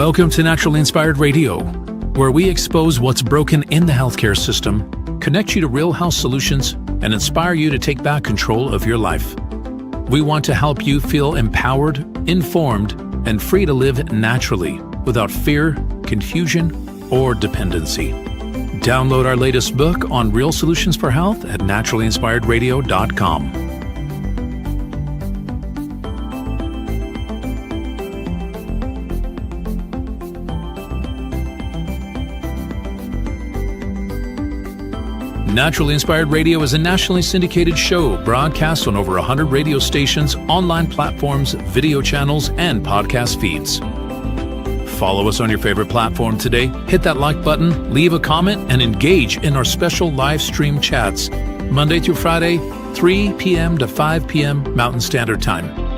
Welcome to Naturally Inspired Radio, where we expose what's broken in the healthcare system, connect you to real health solutions, and inspire you to take back control of your life. We want to help you feel empowered, informed, and free to live naturally without fear, confusion, or dependency. Download our latest book on real solutions for health at naturallyinspiredradio.com. Naturally Inspired Radio is a nationally syndicated show broadcast on over 100 radio stations, online platforms, video channels, and podcast feeds. Follow us on your favorite platform today, hit that like button, leave a comment, and engage in our special live stream chats, Monday through Friday, 3 p.m. to 5 p.m. Mountain Standard Time.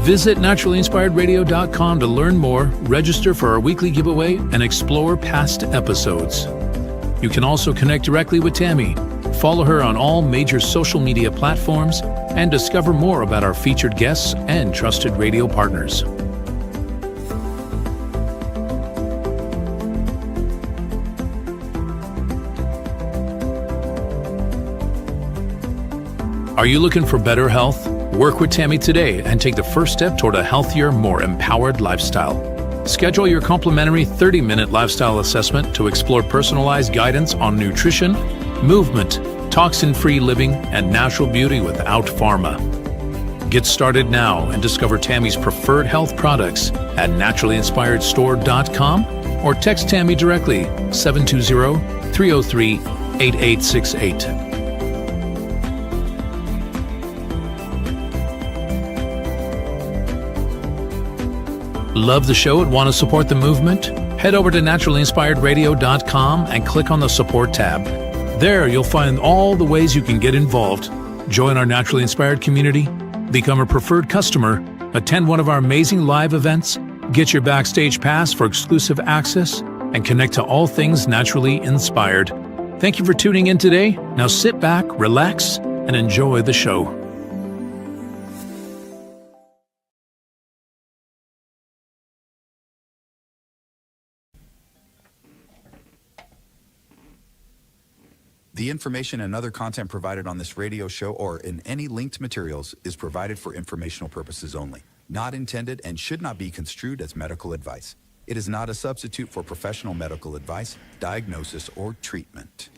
Visit naturallyinspiredradio.com to learn more, register for our weekly giveaway, and explore past episodes. You can also connect directly with Tammy, follow her on all major social media platforms, and discover more about our featured guests and trusted radio partners. Are you looking for better health? Work with Tammy today and take the first step toward a healthier, more empowered lifestyle. Schedule your complimentary 30-minute lifestyle assessment to explore personalized guidance on nutrition, movement, toxin-free living, and natural beauty without pharma. Get started now and discover Tammy's preferred health products at naturallyinspiredstore.com or text Tammy directly 720-303-8868. Love the show and want to support the movement? Head over to naturallyinspiredradio.com and click on the support tab. There you'll find all the ways you can get involved. Join our Naturally Inspired community, become a preferred customer, attend one of our amazing live events, get your backstage pass for exclusive access, and connect to all things naturally inspired. Thank you for tuning in today. Now sit back, relax, and enjoy the show. The information and other content provided on this radio show or in any linked materials is provided for informational purposes only, not intended and should not be construed as medical advice. It is not a substitute for professional medical advice, diagnosis, or treatment.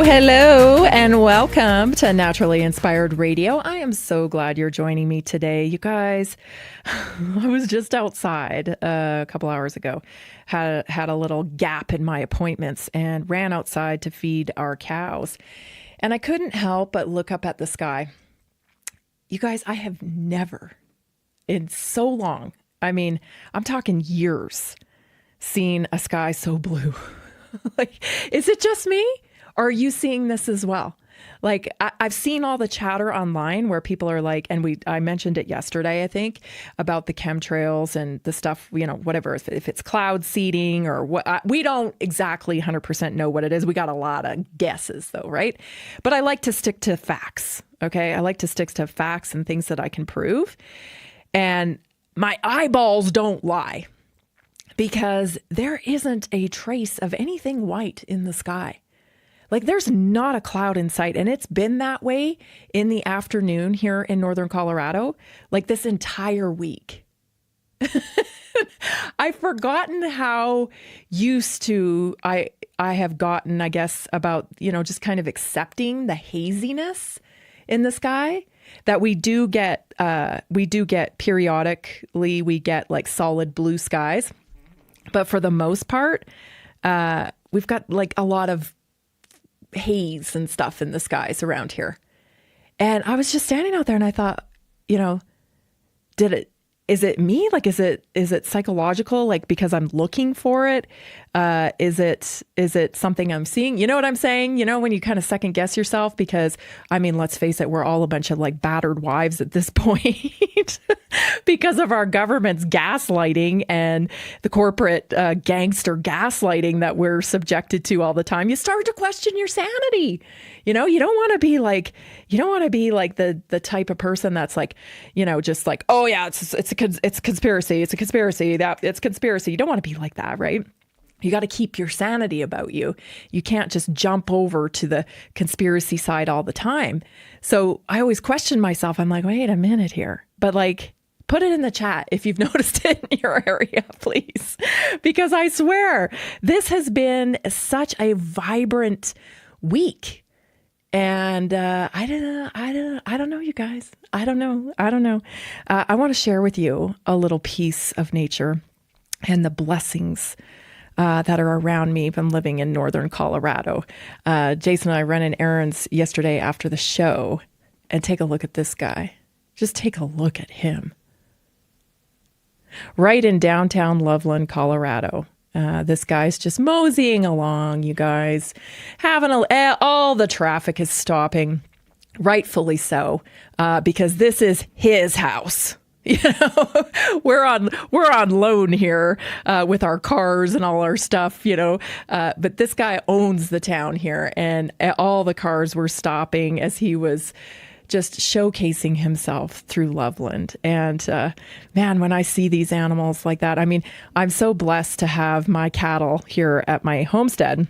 Hello, and welcome to Naturally Inspired Radio. I am so glad you're joining me today. You guys, I was just outside a couple hours ago, had a little gap in my appointments and ran outside to feed our cows. And I couldn't help but look up at the sky. You guys, I have never in so long, I mean, I'm talking years, seen a sky so blue. Like, is it just me? Or are you seeing this as well? Like, I've seen all the chatter online where people are like, and I mentioned it yesterday, I think, about the chemtrails and the stuff, you know, whatever, if it's cloud seeding or what, we don't exactly 100% know what it is. We got a lot of guesses though, right? But I like to stick to facts, okay? I like to stick to facts and things that I can prove. And my eyeballs don't lie because there isn't a trace of anything white in the sky. Like, there's not a cloud in sight, and it's been that way in the afternoon here in northern Colorado, like this entire week. I've forgotten how used to I have gotten, I guess, about, you know, just kind of accepting the haziness in the sky that we do get periodically. We get like solid blue skies, but for the most part, we've got like a lot of haze and stuff in the skies around here. And I was just standing out there and I thought, you know, is it me? Like, is it psychological? Like, because I'm looking for it? Is it something I'm seeing? You know what I'm saying? You know, when you kind of second guess yourself, because I mean, let's face it, we're all a bunch of like battered wives at this point because of our government's gaslighting and the corporate gangster gaslighting that we're subjected to all the time. You start to question your sanity. You know, you don't want to be like the type of person that's like, you know, just like, oh yeah, it's a conspiracy. It's a conspiracy. It's conspiracy. You don't want to be like that, right? You got to keep your sanity about you. You can't just jump over to the conspiracy side all the time. So I always question myself. I'm like, wait a minute here. But like, put it in the chat if you've noticed it in your area, please. Because I swear, this has been such a vibrant week. And I don't know, you guys. I don't know. I want to share with you a little piece of nature and the blessings that are around me. I'm living in northern Colorado. Jason and I ran errands yesterday after the show, and take a look at this guy. Just take a look at him. Right in downtown Loveland, Colorado. This guy's just moseying along, you guys. All the traffic is stopping, rightfully so, because this is his house. You know, we're on loan here with our cars and all our stuff, you know, but this guy owns the town here, and all the cars were stopping as he was just showcasing himself through Loveland. And man, when I see these animals like that, I mean, I'm so blessed to have my cattle here at my homestead,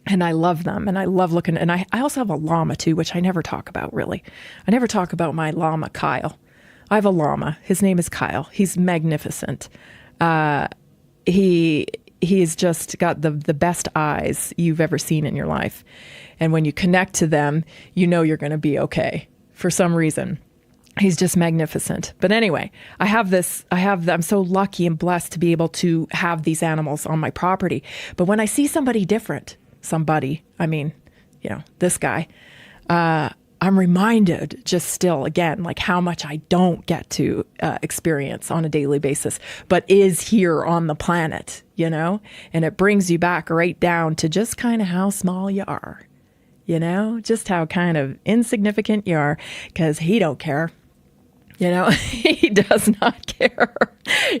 and I love them, and I love looking. And I also have a llama too, which I never talk about really. I never talk about my llama, Kyle. I have a llama. His name is Kyle. He's magnificent. He's just got the best eyes you've ever seen in your life. And when you connect to them, you know you're going to be okay. For some reason, he's just magnificent. But anyway, I'm so lucky and blessed to be able to have these animals on my property. But when I see somebody different, I mean, you know, this guy, I'm reminded just still again, like how much I don't get to experience on a daily basis, but is here on the planet, you know, and it brings you back right down to just kind of how small you are. You know, just how kind of insignificant you are, because he don't care. You know, he does not care.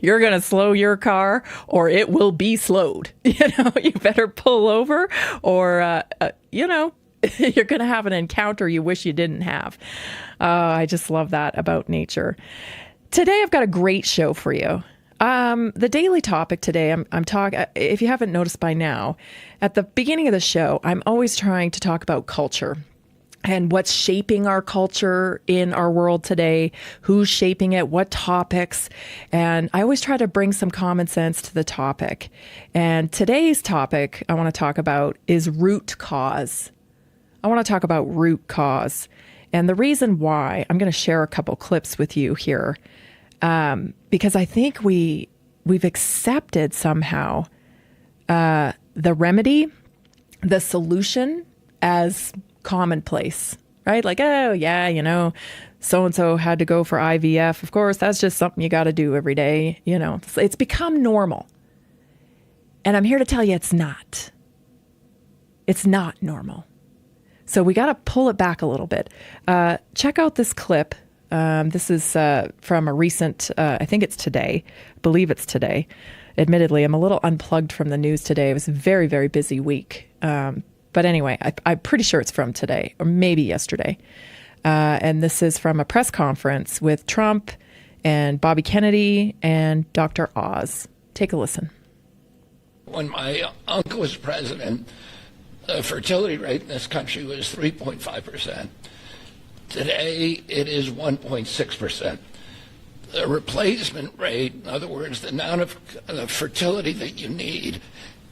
You're going to slow your car or it will be slowed. You know, you better pull over or, you know, you're going to have an encounter you wish you didn't have. I just love that about nature. Today, I've got a great show for you. The daily topic today, I'm talking, if you haven't noticed by now, at the beginning of the show, I'm always trying to talk about culture and what's shaping our culture in our world today, who's shaping it, what topics. And I always try to bring some common sense to the topic. And today's topic I want to talk about is root cause. I want to talk about root cause. And the reason why, I'm going to share a couple clips with you here. Because I think we've accepted somehow the remedy, the solution as commonplace, right? Like, oh yeah, you know, so-and-so had to go for IVF. Of course, that's just something you got to do every day. You know, it's become normal. And I'm here to tell you it's not. It's not normal. So we got to pull it back a little bit. Check out this clip. This is from a recent, I think it's today. I believe it's today. Admittedly, I'm a little unplugged from the news today. It was a very, very busy week. But anyway, I'm pretty sure it's from today or maybe yesterday. And this is from a press conference with Trump and Bobby Kennedy and Dr. Oz. Take a listen. When my uncle was president, the fertility rate in this country was 3.5%. Today, it is 1.6%. The replacement rate, in other words, the amount of fertility that you need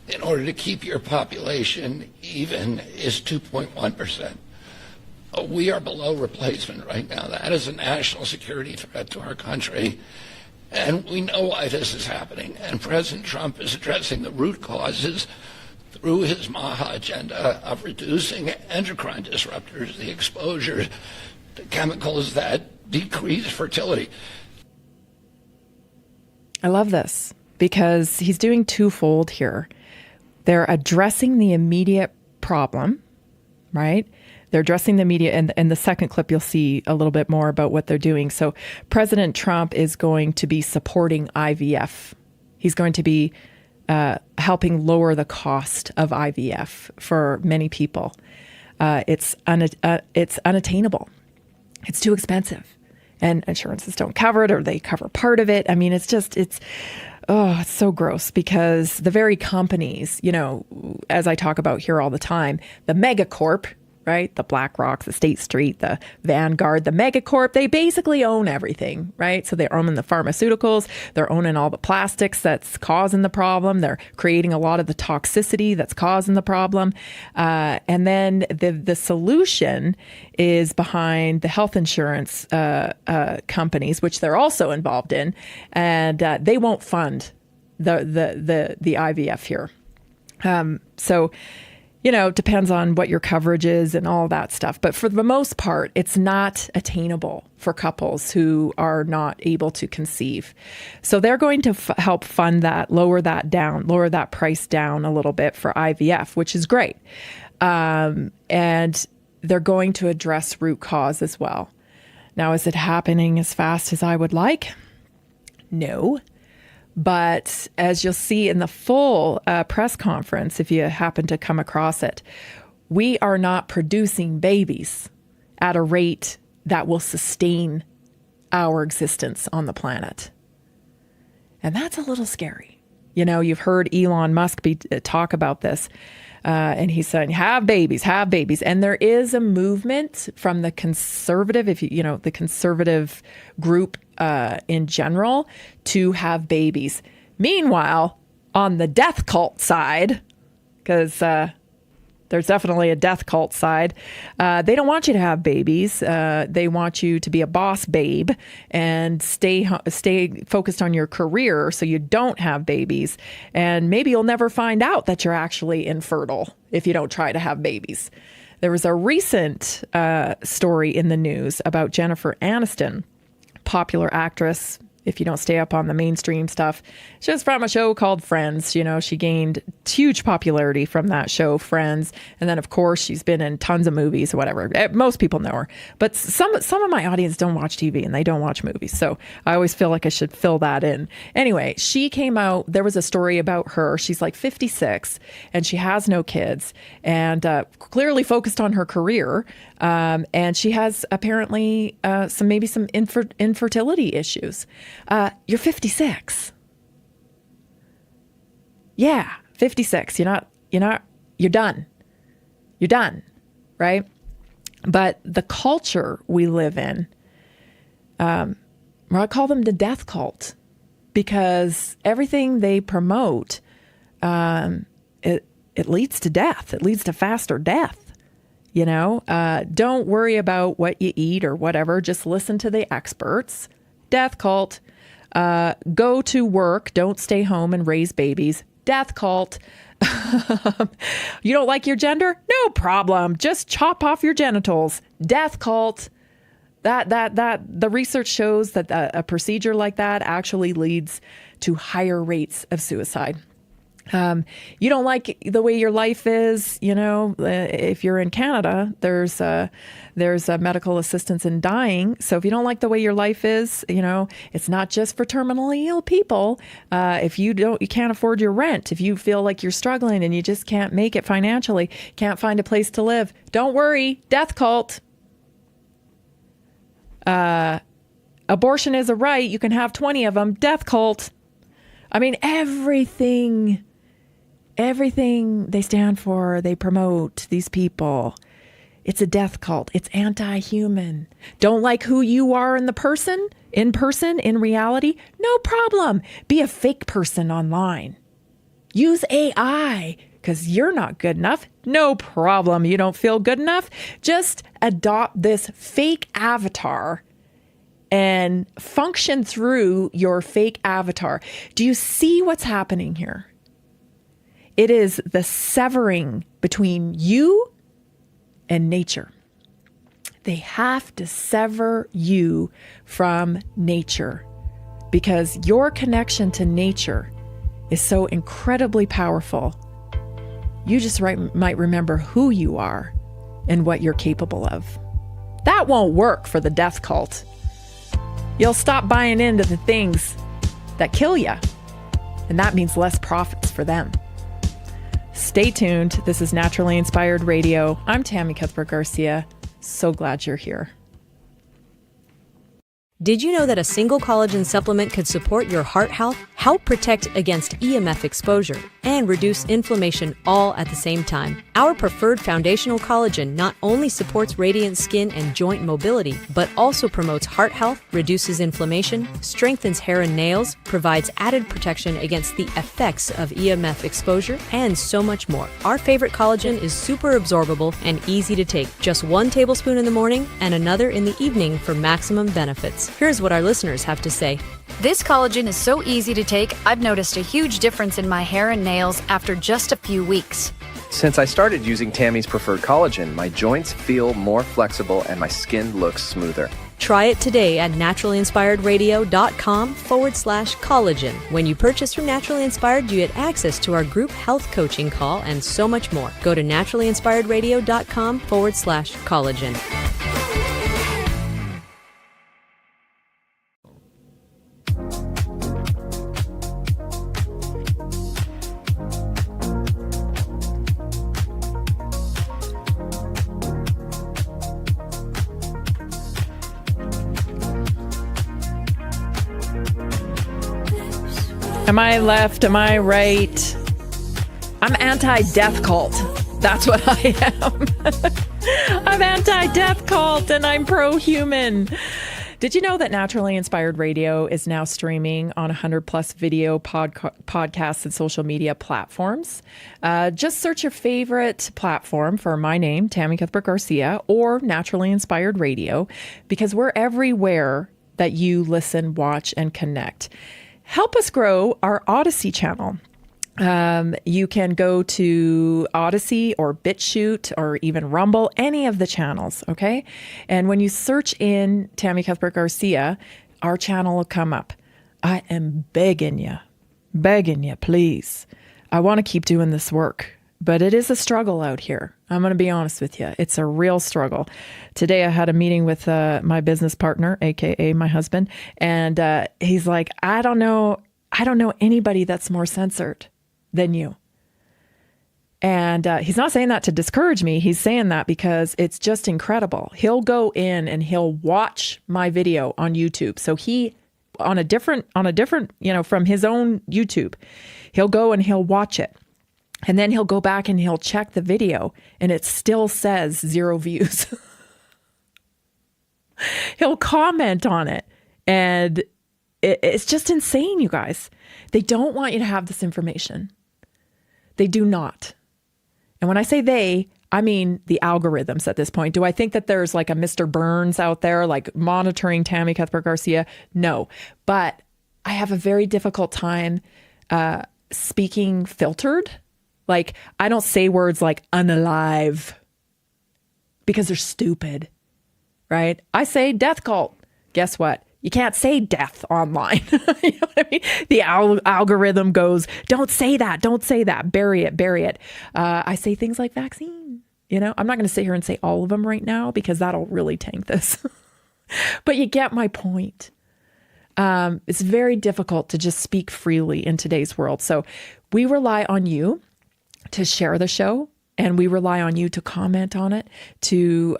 in order to keep your population even, is 2.1%. We are below replacement right now. That is a national security threat to our country. And we know why this is happening. And President Trump is addressing the root causes through his Maha agenda of reducing endocrine disruptors, the exposure to chemicals that decrease fertility. I love this because he's doing twofold here. They're addressing the immediate problem, right? They're addressing the media. And in the second clip, you'll see a little bit more about what they're doing. So President Trump is going to be supporting IVF. He's going to be helping lower the cost of IVF for many people. It's unattainable. It's too expensive. And insurances don't cover it, or they cover part of it. I mean, it's so gross because the very companies, as I talk about here all the time, the megacorp, right? The BlackRock, the State Street, the Vanguard, the megacorp, they basically own everything, right? So they're owning the pharmaceuticals, they're owning all the plastics that's causing the problem, they're creating a lot of the toxicity that's causing the problem. And then the solution is behind the health insurance companies, which they're also involved in, and they won't fund the IVF here. So depends on what your coverage is and all that stuff. But for the most part, it's not attainable for couples who are not able to conceive. So they're going to help fund that, lower that price down a little bit for IVF, which is great. And they're going to address root cause as well. Now, is it happening as fast as I would like? No. But as you'll see in the full press conference, if you happen to come across it, we are not producing babies at a rate that will sustain our existence on the planet. And that's a little scary. You've heard Elon Musk talk about this. And he's saying, have babies. And there is a movement from the conservative, the conservative group in general, to have babies. Meanwhile, on the death cult side, because there's definitely a death cult side, they don't want you to have babies. They want you to be a boss babe and stay focused on your career so you don't have babies. And maybe you'll never find out that you're actually infertile if you don't try to have babies. There was a recent story in the news about Jennifer Aniston, popular actress. If you don't stay up on the mainstream stuff, she was from a show called Friends. She gained huge popularity from that show, Friends. And then, of course, she's been in tons of movies or whatever. Most people know her. But some of my audience don't watch TV and they don't watch movies. So I always feel like I should fill that in. Anyway, she came out. There was a story about her. She's like 56 and she has no kids and clearly focused on her career. And she has apparently some infertility issues. You're 56. Yeah, 56. You're done. You're done, right? But the culture we live in, I call them the death cult, because everything they promote, it leads to death. It leads to faster death. Don't worry about what you eat or whatever. Just listen to the experts. Death cult. Go to work. Don't stay home and raise babies. Death cult. You don't like your gender? No problem. Just chop off your genitals. Death cult. That the research shows that a procedure like that actually leads to higher rates of suicide. You don't like the way your life is, if you're in Canada, there's medical assistance in dying. So if you don't like the way your life is, it's not just for terminally ill people. If you can't afford your rent, if you feel like you're struggling and you just can't make it financially, can't find a place to live, don't worry, death cult. Abortion is a right. You can have 20 of them. Death cult. I mean, everything they stand for, they promote, these people. It's a death cult. It's anti-human. Don't like who you are in person, in reality? No problem. Be a fake person online. Use AI because you're not good enough. No problem. You don't feel good enough. Just adopt this fake avatar and function through your fake avatar. Do you see what's happening here? It is the severing between you and nature. They have to sever you from nature because your connection to nature is so incredibly powerful. You just might remember who you are and what you're capable of. That won't work for the death cult. You'll stop buying into the things that kill you, and that means less profits for them. Stay tuned. This is Naturally Inspired Radio. I'm Tammy Cuthbert-Garcia. So glad you're here. Did you know that a single collagen supplement could support your heart health, help protect against EMF exposure, and reduce inflammation all at the same time? Our preferred foundational collagen not only supports radiant skin and joint mobility, but also promotes heart health, reduces inflammation, strengthens hair and nails, provides added protection against the effects of EMF exposure, and so much more. Our favorite collagen is super absorbable and easy to take. Just 1 tablespoon in the morning and another in the evening for maximum benefits. Here's what our listeners have to say. This collagen is so easy to take, I've noticed a huge difference in my hair and nails after just a few weeks. Since I started using Tammy's preferred collagen, my joints feel more flexible and my skin looks smoother. Try it today at naturallyinspiredradio.com/collagen. When you purchase from Naturally Inspired, you get access to our group health coaching call and so much more. Go to naturallyinspiredradio.com/collagen. Am I left? Am I right? I'm anti-death cult. That's what I am. I'm anti-death cult and I'm pro-human. Did you know that Naturally Inspired Radio is now streaming on 100 plus video podcasts and social media platforms? Just search your favorite platform for my name, Tammy Cuthbert-Garcia, or Naturally Inspired Radio, because we're everywhere that you listen, watch, and connect. Help us grow our Odyssey channel. You can go to Odyssey or BitChute or even Rumble, any of the channels, okay? And when you search in Tammy Cuthbert-Garcia, our channel will come up. I am begging you, please. I want to keep doing this work, but it is a struggle out here. I'm going to be honest with you. It's a real struggle. Today I had a meeting with my business partner, AKA my husband, and he's like, I don't know anybody that's more censored than you. And he's not saying that to discourage me. He's saying that because it's just incredible. He'll go in and he'll watch my video on YouTube. So he, on a different, from his own YouTube, he'll go and he'll watch it. And then he'll go back and he'll check the video and it still says 0 views. He'll comment on it. And it's just insane, you guys. They don't want you to have this information. They do not. And when I say they, I mean the algorithms at this point. Do I think that there's like a Mr. Burns out there, like monitoring Tammy Cuthbert-Garcia? No. But I have a very difficult time speaking filtered. Like, I don't say words like unalive because they're stupid, right? I say death cult. Guess what? You can't say death online. You know what I mean? The algorithm goes, don't say that. Bury it. I say things like vaccine. I'm not going to sit here and say all of them right now because that'll really tank this. But you get my point. It's very difficult to just speak freely in today's world. So we rely on you to share the show, and we rely on you to comment on it, to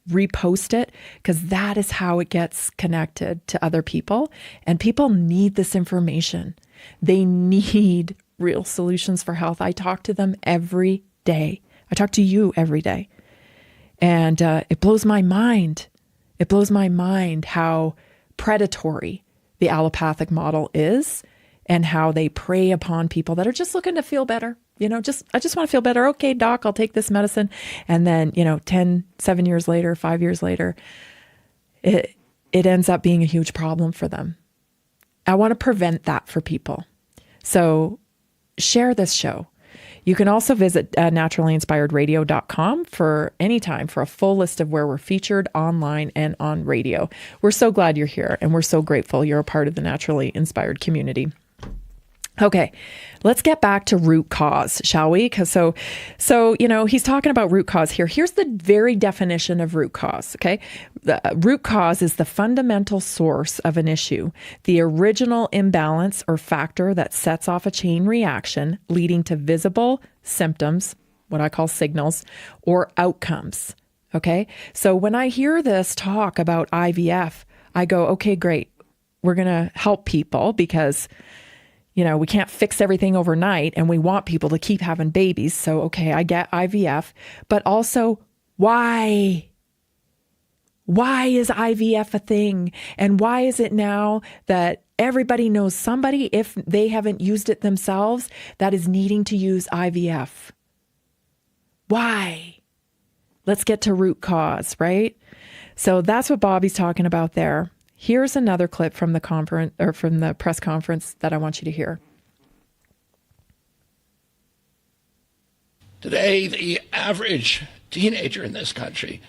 repost it, because that is how it gets connected to other people. And people need this information. They need real solutions for health. I talk to them every day. I talk to you every day. And it blows my mind. It blows my mind how predatory the allopathic model is and how they prey upon people that are just looking to feel better. I just want to feel better. Okay, doc, I'll take this medicine. And then, 7 years later, 5 years later, it ends up being a huge problem for them. I want to prevent that for people. So share this show. You can also visit naturallyinspiredradio.com for any time for a full list of where we're featured online and on radio. We're so glad you're here, and we're so grateful you're a part of the Naturally Inspired community. Okay, let's get back to root cause, shall we? Because he's talking about root cause here. Here's the very definition of root cause, okay? The root cause is the fundamental source of an issue, the original imbalance or factor that sets off a chain reaction leading to visible symptoms, what I call signals, or outcomes, okay? So when I hear this talk about IVF, I go, okay, great. We're going to help people because we can't fix everything overnight and we want people to keep having babies. So, okay, I get IVF, but also why? Why is IVF a thing? And why is it now that everybody knows somebody, if they haven't used it themselves, that is needing to use IVF? Why? Let's get to root cause, right? So that's what Bobby's talking about there. Here's another clip from the conference or from the press conference that I want you to hear. Today, the average teenager in this country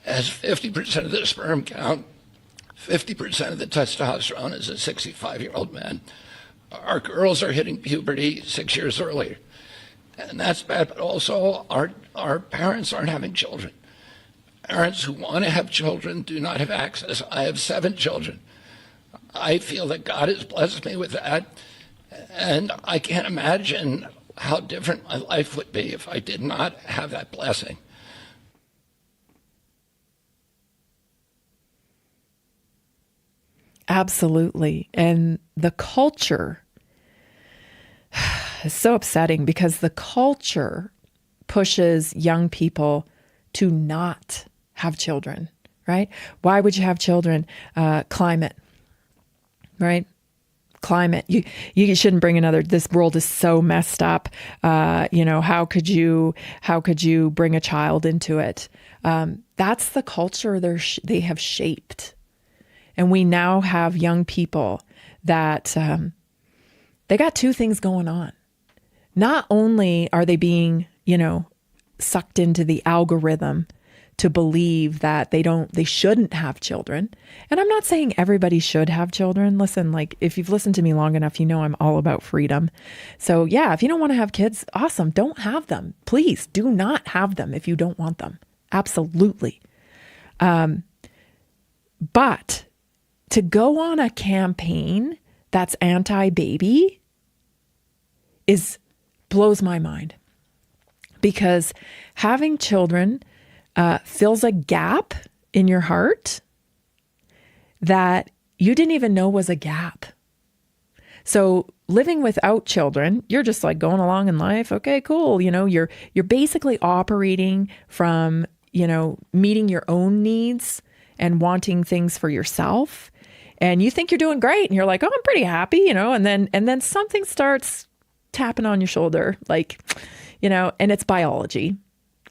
has 50% of the sperm count, 50% of the testosterone as a 65-year-old man. Our girls are hitting puberty 6 years earlier. And that's bad, but also our parents aren't having children. Parents who want to have children do not have access. I have 7 children. I feel that God has blessed me with that, and I can't imagine how different my life would be if I did not have that blessing. Absolutely. And the culture is so upsetting because the culture pushes young people to not have children, right? Why would you have children? Climate, right? Climate. You shouldn't bring another. This world is so messed up. How could you bring a child into it? That's the culture they have shaped, and we now have young people that they got 2 things going on. Not only are they being, sucked into the algorithm to believe that they shouldn't have children. And I'm not saying everybody should have children. Listen, if you've listened to me long enough, I'm all about freedom. So yeah, if you don't want to have kids, awesome. Don't have them. Please do not have them if you don't want them. Absolutely. But to go on a campaign that's anti-baby blows my mind. Because having children fills a gap in your heart that you didn't even know was a gap. So living without children, you're just going along in life. Okay, cool. You're basically operating from, meeting your own needs and wanting things for yourself. And you think you're doing great. And you're like, oh, I'm pretty happy, and then something starts tapping on your shoulder, and it's biology.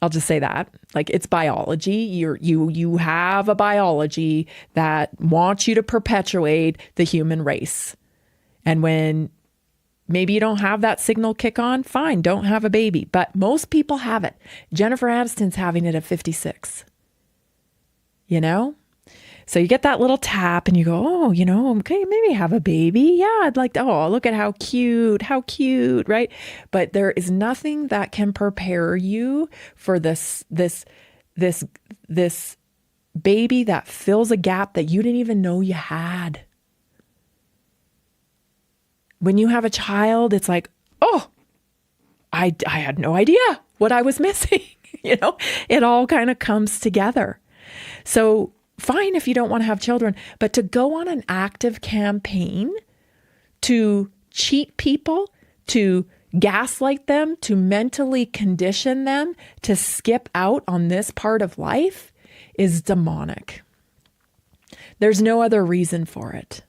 I'll just say that. It's biology. You have a biology that wants you to perpetuate the human race. And when maybe you don't have that signal kick on, fine, don't have a baby. But most people have it. Jennifer Aniston's having it at 56. So you get that little tap and you go, oh, okay, maybe have a baby. Yeah, I'd like to, oh, look at how cute, right? But there is nothing that can prepare you for this baby that fills a gap that you didn't even know you had. When you have a child, it's like, oh, I had no idea what I was missing. It all kind of comes together. So fine if you don't want to have children, but to go on an active campaign to cheat people, to gaslight them, to mentally condition them to skip out on this part of life is demonic. There's no other reason for it.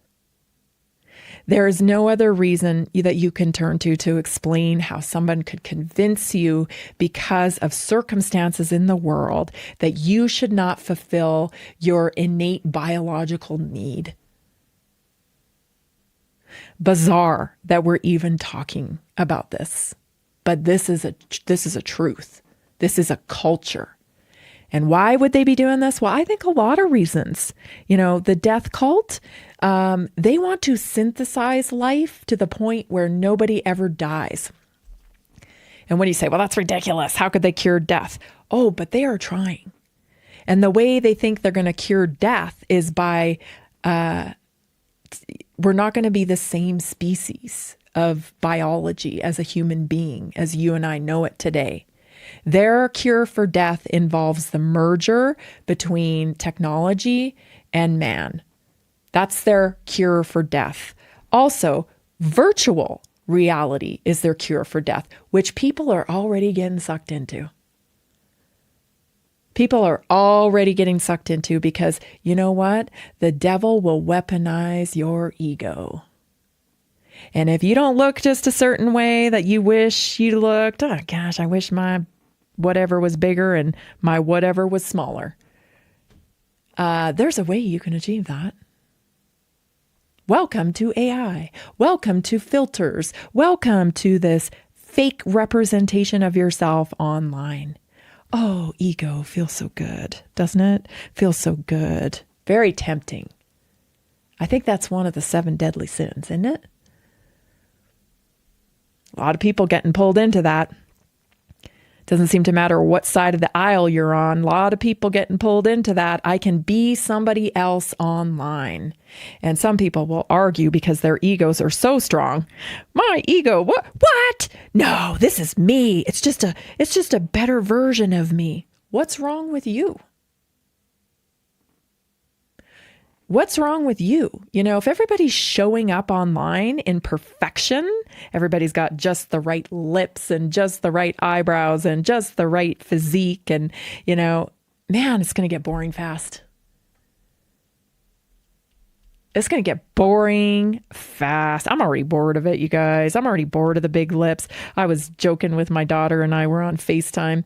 There is no other reason that you can turn to explain how someone could convince you because of circumstances in the world that you should not fulfill your innate biological need. Bizarre that we're even talking about this. But this is a truth. This is a culture. And why would they be doing this? Well, I think a lot of reasons. The death cult, they want to synthesize life to the point where nobody ever dies. And when you say, well, that's ridiculous. How could they cure death? Oh, but they are trying. And the way they think they're going to cure death is by, we're not going to be the same species of biology as a human being as you and I know it today. Their cure for death involves the merger between technology and man. That's their cure for death. Also, virtual reality is their cure for death, which people are already getting sucked into. People are already getting sucked into because you know what? The devil will weaponize your ego. And if you don't look just a certain way that you wish you looked, oh gosh, I wish my whatever was bigger and my whatever was smaller. There's a way you can achieve that. Welcome to AI. Welcome to filters. Welcome to this fake representation of yourself online. Oh, ego feels so good, doesn't it? Feels so good. Very tempting. I think that's one of the 7 deadly sins, isn't it? A lot of people getting pulled into that. Doesn't seem to matter what side of the aisle you're on. A lot of people getting pulled into that. I can be somebody else online. And some people will argue because their egos are so strong. My ego, what? No, this is me. It's just a better version of me. What's wrong with you? What's wrong with you? If everybody's showing up online in perfection, everybody's got just the right lips and just the right eyebrows and just the right physique and, man, it's going to get boring fast. It's going to get boring fast. I'm already bored of it, you guys. I'm already bored of the big lips. I was joking with my daughter and I were on FaceTime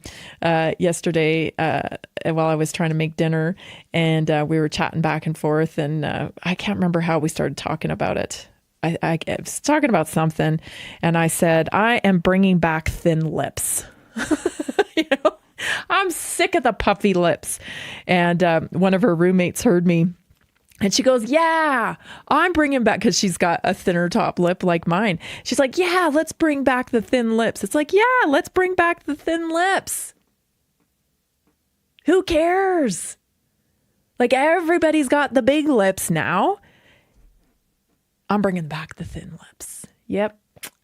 yesterday while I was trying to make dinner. And we were chatting back and forth. And I can't remember how we started talking about it. I was talking about something. And I said, I am bringing back thin lips. I'm sick of the puffy lips. And one of her roommates heard me. And she goes, yeah, I'm bringing back, because she's got a thinner top lip like mine. She's like, yeah, let's bring back the thin lips. It's like, yeah, let's bring back the thin lips. Who cares? Like, everybody's got the big lips now. I'm bringing back the thin lips. Yep,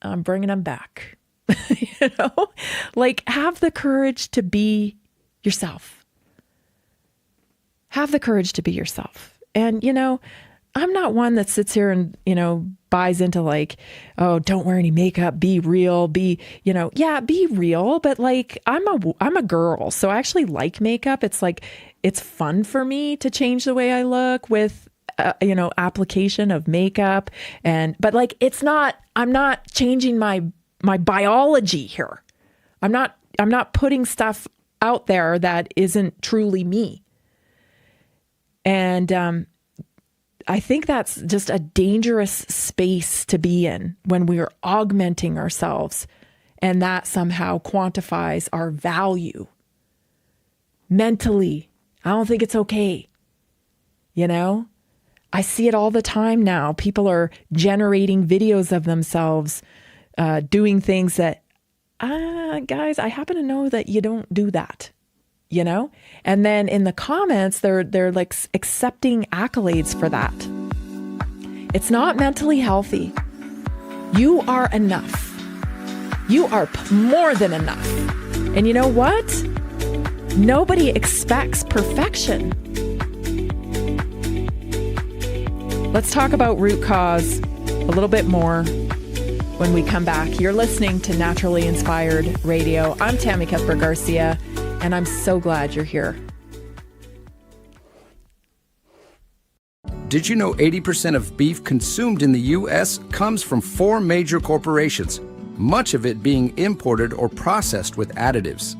I'm bringing them back. Like, have the courage to be yourself. Have the courage to be yourself. And, I'm not one that sits here and, buys into like, oh, don't wear any makeup, be real, be real. But like, I'm a girl. So I actually like makeup. It's like, it's fun for me to change the way I look with, application of makeup. But like, I'm not changing my biology here. I'm not putting stuff out there that isn't truly me. And I think that's just a dangerous space to be in when we are augmenting ourselves, and that somehow quantifies our value. Mentally, I don't think it's okay. I see it all the time now. People are generating videos of themselves doing things that, guys, I happen to know that you don't do that. And then in the comments, they're like accepting accolades for that. It's not mentally healthy. You are enough. You are more than enough. And you know what? Nobody expects perfection. Let's talk about root cause a little bit more when we come back. You're listening to Naturally Inspired Radio. I'm Tammy Cuthbert Garcia. And I'm so glad you're here. Did you know 80% of beef consumed in the U.S. comes from 4 major corporations, much of it being imported or processed with additives?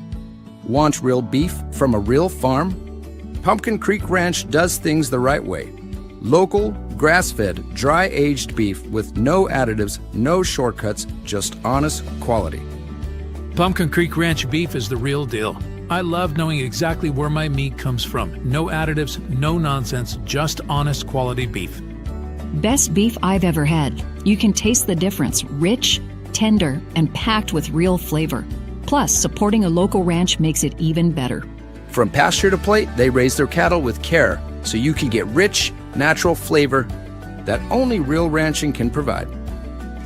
Want real beef from a real farm? Pumpkin Creek Ranch does things the right way. Local, grass-fed, dry-aged beef with no additives, no shortcuts, just honest quality. Pumpkin Creek Ranch beef is the real deal. I love knowing exactly where my meat comes from. No additives, no nonsense, just honest quality beef. Best beef I've ever had. You can taste the difference. Rich, tender, and packed with real flavor. Plus, supporting a local ranch makes it even better. From pasture to plate, they raise their cattle with care so you can get rich, natural flavor that only real ranching can provide.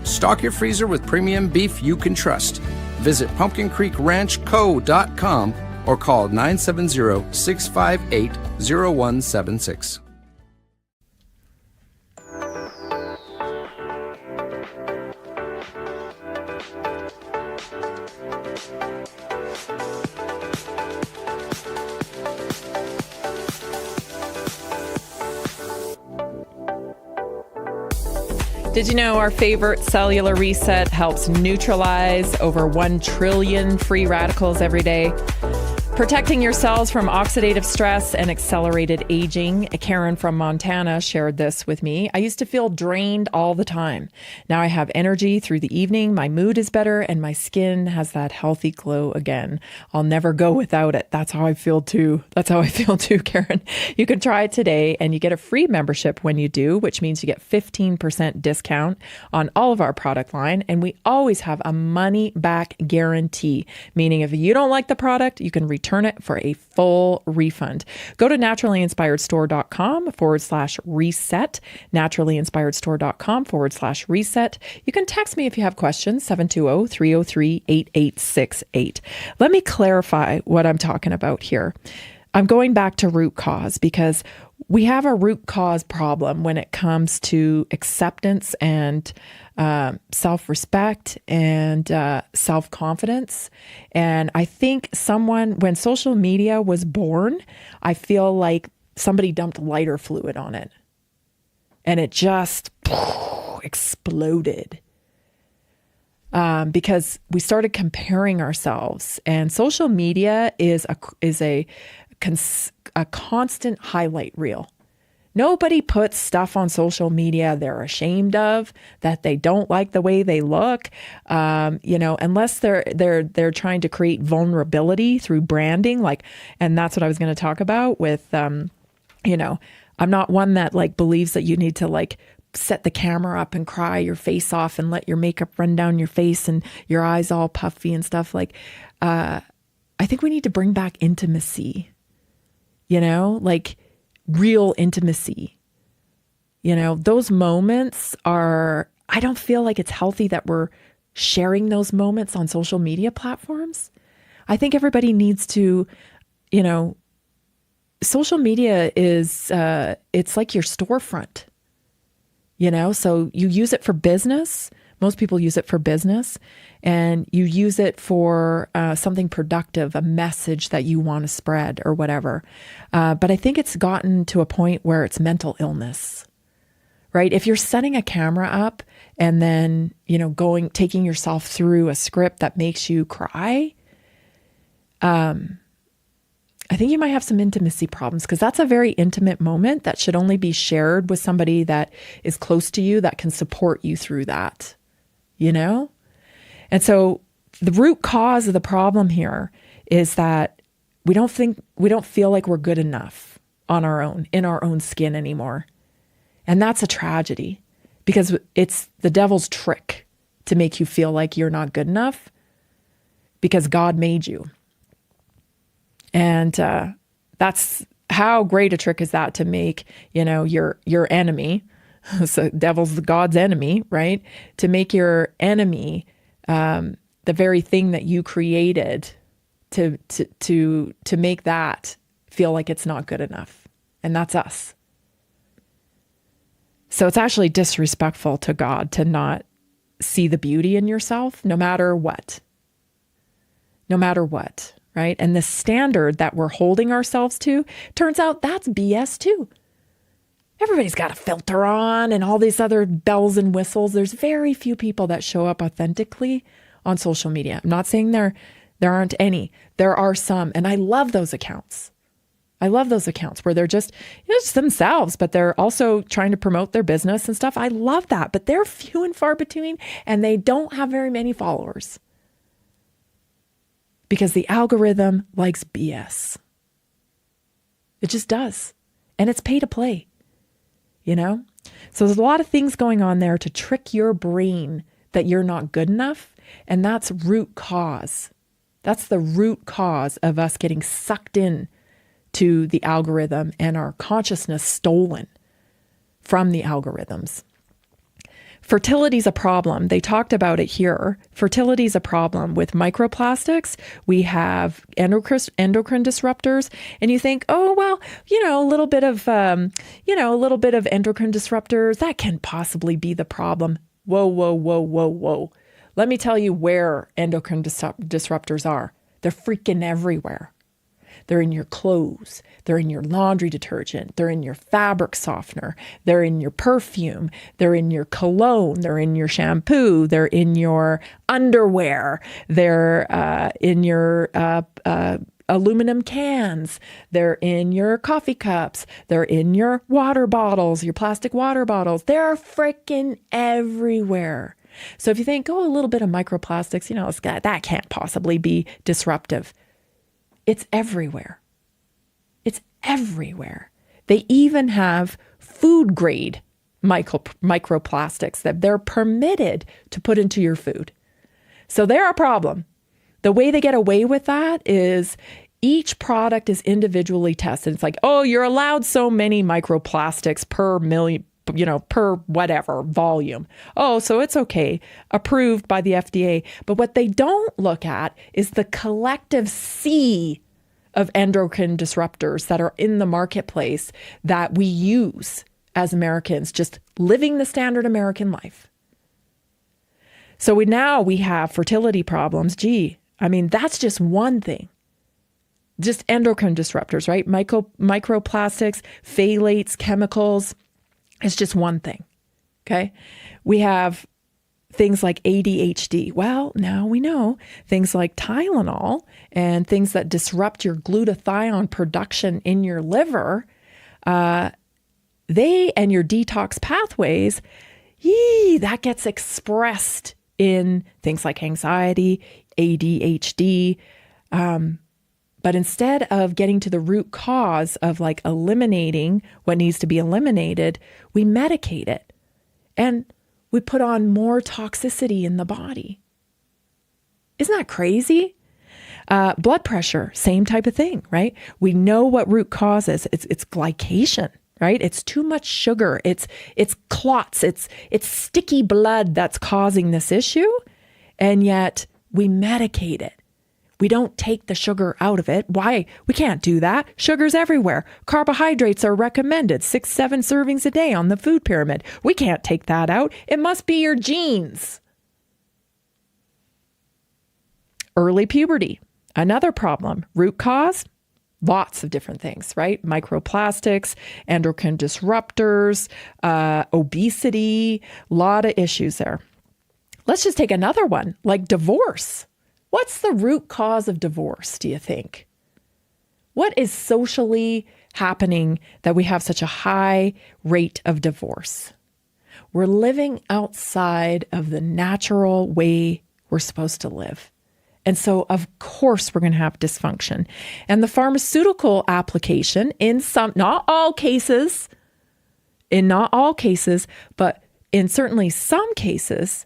Stock your freezer with premium beef you can trust. Visit pumpkincreekranchco.com or call 970-658-0176. Did you know our favorite cellular reset helps neutralize over 1 trillion free radicals every day? Protecting your cells from oxidative stress and accelerated aging. Karen from Montana shared this with me. I used to feel drained all the time. Now I have energy through the evening. My mood is better and my skin has that healthy glow again. I'll never go without it. That's how I feel too. Karen. You can try it today and you get a free membership when you do, which means you get 15% discount on all of our product line. And we always have a money back guarantee, meaning if you don't like the product, you can return it for a full refund. Go to naturallyinspiredstore.com/reset, naturallyinspiredstore.com/reset. You can text me if you have questions, 720-303-8868. Let me clarify what I'm talking about here. I'm going back to root cause because we have a root cause problem when it comes to acceptance and self-respect and self-confidence. And I think when social media was born, I feel like somebody dumped lighter fluid on it and it just exploded. Because we started comparing ourselves, and social media is a constant highlight reel. Nobody puts stuff on social media they're ashamed of, that they don't like the way they look, unless they're trying to create vulnerability through branding, and that's what I was going to talk about with, I'm not one that believes that you need to set the camera up and cry your face off and let your makeup run down your face and your eyes all puffy and stuff. I think we need to bring back intimacy, real intimacy. Those moments I don't feel like it's healthy that we're sharing those moments on social media platforms. I think everybody needs to, social media is, it's like your storefront, so you use it for business. Most people use it for business, and you use it for something productive, a message that you want to spread or whatever. But I think it's gotten to a point where it's mental illness, right? If you're setting a camera up and then, taking yourself through a script that makes you cry, I think you might have some intimacy problems, because that's a very intimate moment that should only be shared with somebody that is close to you, that can support you through that. And so the root cause of the problem here is that we don't feel like we're good enough on our own, in our own skin anymore. And that's a tragedy, because it's the devil's trick to make you feel like you're not good enough, because God made you. And that's how great a trick is that, to make, your enemy, so devil's God's enemy, right? To make your enemy the very thing that you created to make that feel like it's not good enough. And that's us. So it's actually disrespectful to God to not see the beauty in yourself, no matter what, right? And the standard that we're holding ourselves to, turns out that's BS too. Everybody's got a filter on and all these other bells and whistles. There's very few people that show up authentically on social media. I'm not saying there aren't any. There are some, and I love those accounts. Where they're just, just themselves, but they're also trying to promote their business and stuff. I love that, but they're few and far between, and they don't have very many followers. because the algorithm likes BS. It just does. And it's pay to play, you know? So there's a lot of things going on there to trick your brain that you're not good enough. And that's root cause. That's the root cause of us getting sucked in to the algorithm and our consciousness stolen from the algorithms. Fertility is a problem. They talked about it here. Fertility is a problem with microplastics. We have endocrine disruptors, and you think, oh well, a little bit of endocrine disruptors, that can possibly be the problem. Whoa, whoa, whoa, whoa, whoa! Let me tell you where endocrine disruptors are. They're freaking everywhere. They're in your clothes. They're in your laundry detergent. They're in your fabric softener. They're in your perfume. They're in your cologne. They're in your shampoo. They're in your underwear. They're in your aluminum cans. They're in your coffee cups. They're in your water bottles, your plastic water bottles. They're freaking everywhere. So if you think, a little bit of microplastics, that can't possibly be disruptive. It's everywhere. It's everywhere. They even have food grade microplastics that they're permitted to put into your food. So they're a problem. The way they get away with that is each product is individually tested. It's like, you're allowed so many microplastics per million, per whatever volume. So it's okay. Approved by the FDA. But what they don't look at is the collective sea of endocrine disruptors that are in the marketplace that we use as Americans, just living the standard American life. So we have fertility problems. That's just one thing. Just endocrine disruptors, right? Microplastics, phthalates, chemicals. It's just one thing, okay? We have things like ADHD. Well, now we know things like Tylenol and things that disrupt your glutathione production in your liver, they and your detox pathways, that gets expressed in things like anxiety, ADHD. But instead of getting to the root cause of eliminating what needs to be eliminated, we medicate it and we put on more toxicity in the body. Isn't that crazy? Blood pressure, same type of thing, right? We know what root cause is. It's glycation, right? It's too much sugar. It's clots. It's sticky blood that's causing this issue. And yet we medicate it. We don't take the sugar out of it. Why? We can't do that. Sugar's everywhere. Carbohydrates are recommended 6-7 servings a day on the food pyramid. We can't take that out. It must be your genes. Early puberty, another problem. Root cause, lots of different things, right? Microplastics, endocrine disruptors, obesity, a lot of issues there. Let's just take another one, like divorce. What's the root cause of divorce, do you think? What is socially happening that we have such a high rate of divorce? We're living outside of the natural way we're supposed to live. And so, of course, we're going to have dysfunction. And the pharmaceutical application not all cases, but in certainly some cases,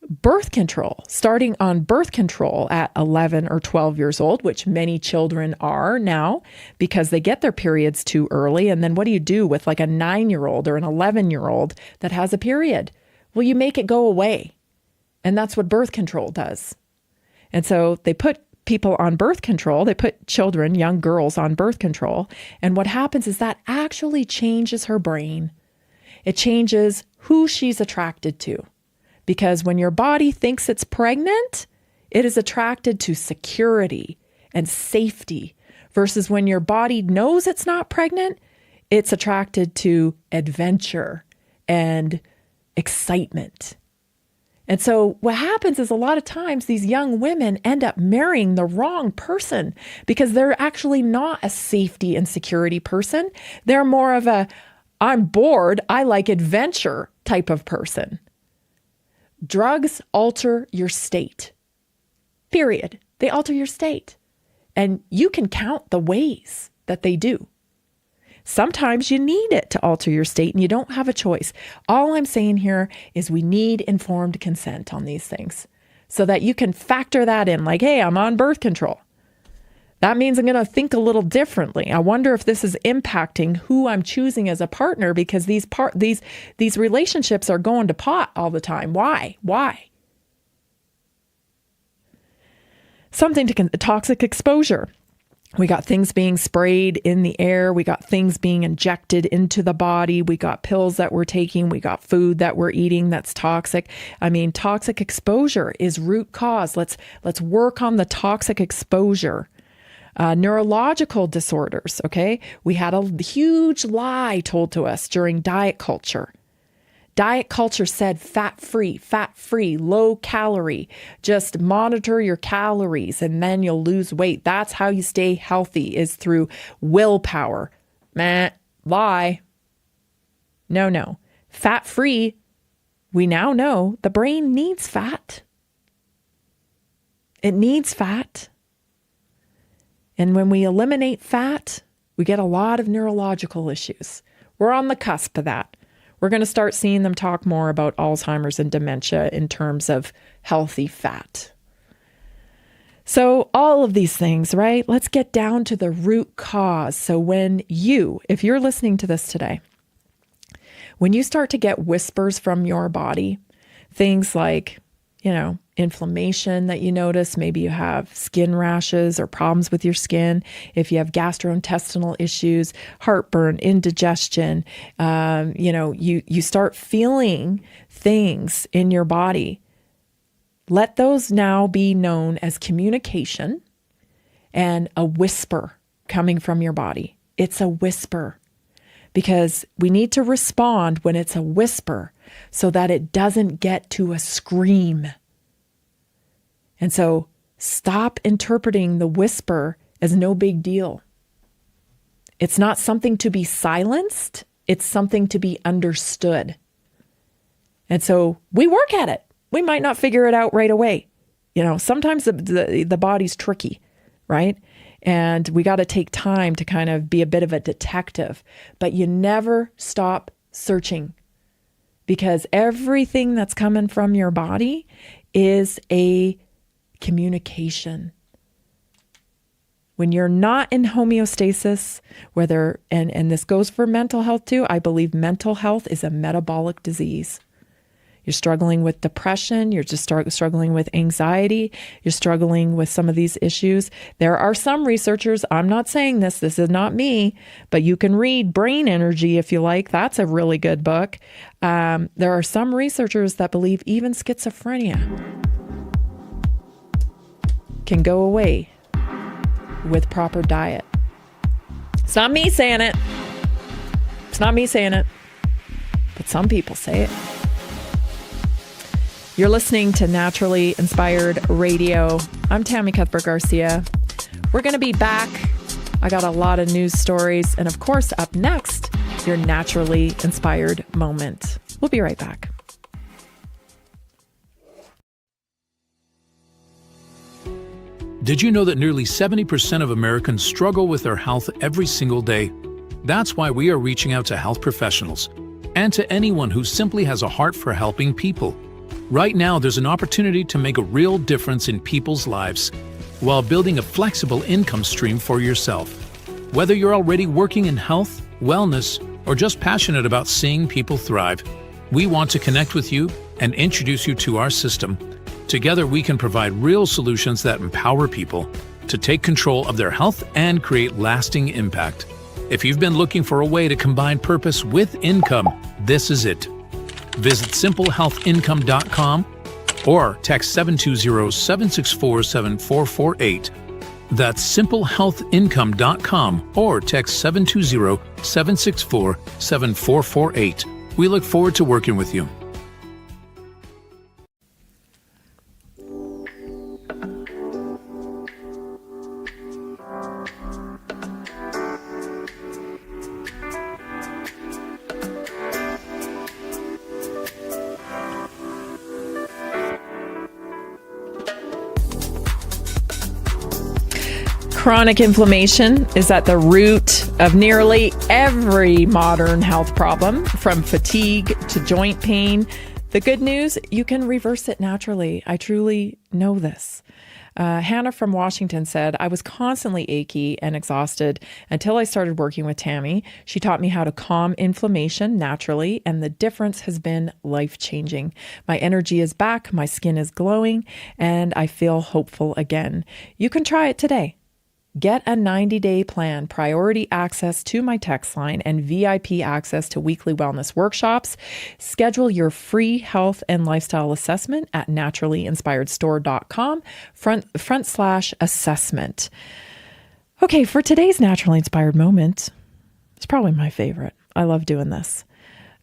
birth control, starting on birth control at 11 or 12 years old, which many children are now because they get their periods too early. And then what do you do with a 9-year-old or an 11-year-old that has a period? Well, you make it go away. And that's what birth control does. And so they put people on birth control. They put children, young girls on birth control. And what happens is that actually changes her brain. It changes who she's attracted to. Because when your body thinks it's pregnant, it is attracted to security and safety, versus when your body knows it's not pregnant, it's attracted to adventure and excitement. And so what happens is a lot of times these young women end up marrying the wrong person because they're actually not a safety and security person. They're more of a, I'm bored, I like adventure type of person. Drugs alter your state. Period. They alter your state. And you can count the ways that they do. Sometimes you need it to alter your state and you don't have a choice. All I'm saying here is we need informed consent on these things so that you can factor that in. Like, hey, I'm on birth control. That means I'm going to think a little differently. I wonder if this is impacting who I'm choosing as a partner, because these relationships are going to pot all the time. Why? Something to toxic exposure. We got things being sprayed in the air. We got things being injected into the body. We got pills that we're taking. We got food that we're eating that's toxic. I mean, toxic exposure is root cause. Let's work on the toxic exposure. Neurological disorders, okay? We had a huge lie told to us during diet culture. Diet culture said fat-free, low calorie. Just monitor your calories and then you'll lose weight. That's how you stay healthy, is through willpower. Lie. No. Fat-free, we now know the brain needs fat. It needs fat. And when we eliminate fat, we get a lot of neurological issues. We're on the cusp of that. We're going to start seeing them talk more about Alzheimer's and dementia in terms of healthy fat. So all of these things, right? Let's get down to the root cause. So if you're listening to this today, when you start to get whispers from your body, things like, inflammation that you notice, maybe you have skin rashes or problems with your skin, if you have gastrointestinal issues, heartburn, indigestion, you start feeling things in your body. Let those now be known as communication and a whisper coming from your body. It's a whisper, because we need to respond when it's a whisper so that it doesn't get to a scream. And so stop interpreting the whisper as no big deal. It's not something to be silenced. It's something to be understood. And so we work at it. We might not figure it out right away. Sometimes the body's tricky, right? And we got to take time to kind of be a bit of a detective. But you never stop searching, because everything that's coming from your body is a communication. When you're not in homeostasis, and this goes for mental health too, I believe mental health is a metabolic disease. You're struggling with depression, you're just struggling with anxiety, you're struggling with some of these issues. There are some researchers, I'm not saying this is not me, but you can read Brain Energy if you like. That's a really good book. There are some researchers that believe even schizophrenia can go away with proper diet. It's not me saying it. But some people say it. You're listening to Naturally Inspired Radio. I'm Tammy Cuthbert Garcia. We're going to be back. I got a lot of news stories. And of course, up next, your Naturally Inspired moment. We'll be right back. Did you know that nearly 70% of Americans struggle with their health every single day? That's why we are reaching out to health professionals and to anyone who simply has a heart for helping people. Right now, there's an opportunity to make a real difference in people's lives while building a flexible income stream for yourself. Whether you're already working in health, wellness, or just passionate about seeing people thrive, we want to connect with you and introduce you to our system. Together, we can provide real solutions that empower people to take control of their health and create lasting impact. If you've been looking for a way to combine purpose with income, this is it. Visit simplehealthincome.com or text 720-764-7448. That's simplehealthincome.com or text 720-764-7448. We look forward to working with you. Chronic inflammation is at the root of nearly every modern health problem, from fatigue to joint pain. The good news, you can reverse it naturally. I truly know this. Hannah from Washington said, I was constantly achy and exhausted until I started working with Tammy. She taught me how to calm inflammation naturally, and the difference has been life-changing. My energy is back, my skin is glowing, and I feel hopeful again. You can try it today. Get a 90-day plan, priority access to my text line, and VIP access to weekly wellness workshops. Schedule your free health and lifestyle assessment at naturallyinspiredstore.com/assessment. Okay, for today's Naturally Inspired Moment, it's probably my favorite. I love doing this.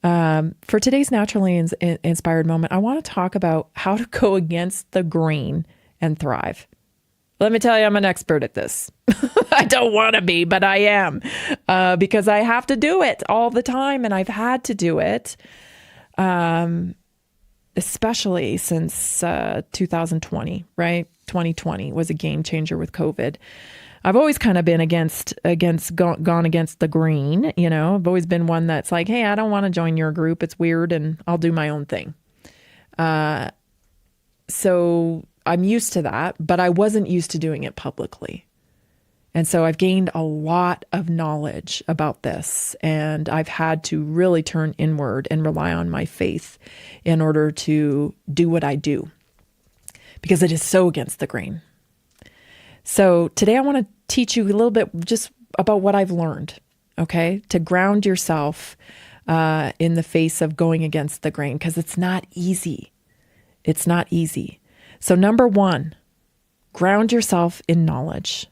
For today's Naturally Inspired Moment, I want to talk about how to go against the grain and thrive. Let me tell you, I'm an expert at this. I don't want to be, but I am, because I have to do it all the time, and I've had to do it, especially since 2020, right? 2020 was a game changer with COVID. I've always kind of been gone against the grain, you know. I've always been one that's like, hey, I don't want to join your group. It's weird, and I'll do my own thing. So I'm used to that, but I wasn't used to doing it publicly. And so I've gained a lot of knowledge about this, and I've had to really turn inward and rely on my faith in order to do what I do, because it is so against the grain. So today I want to teach you a little bit just about what I've learned, okay? To ground yourself in the face of going against the grain, because it's not easy. It's not easy. So number one, ground yourself in knowledge.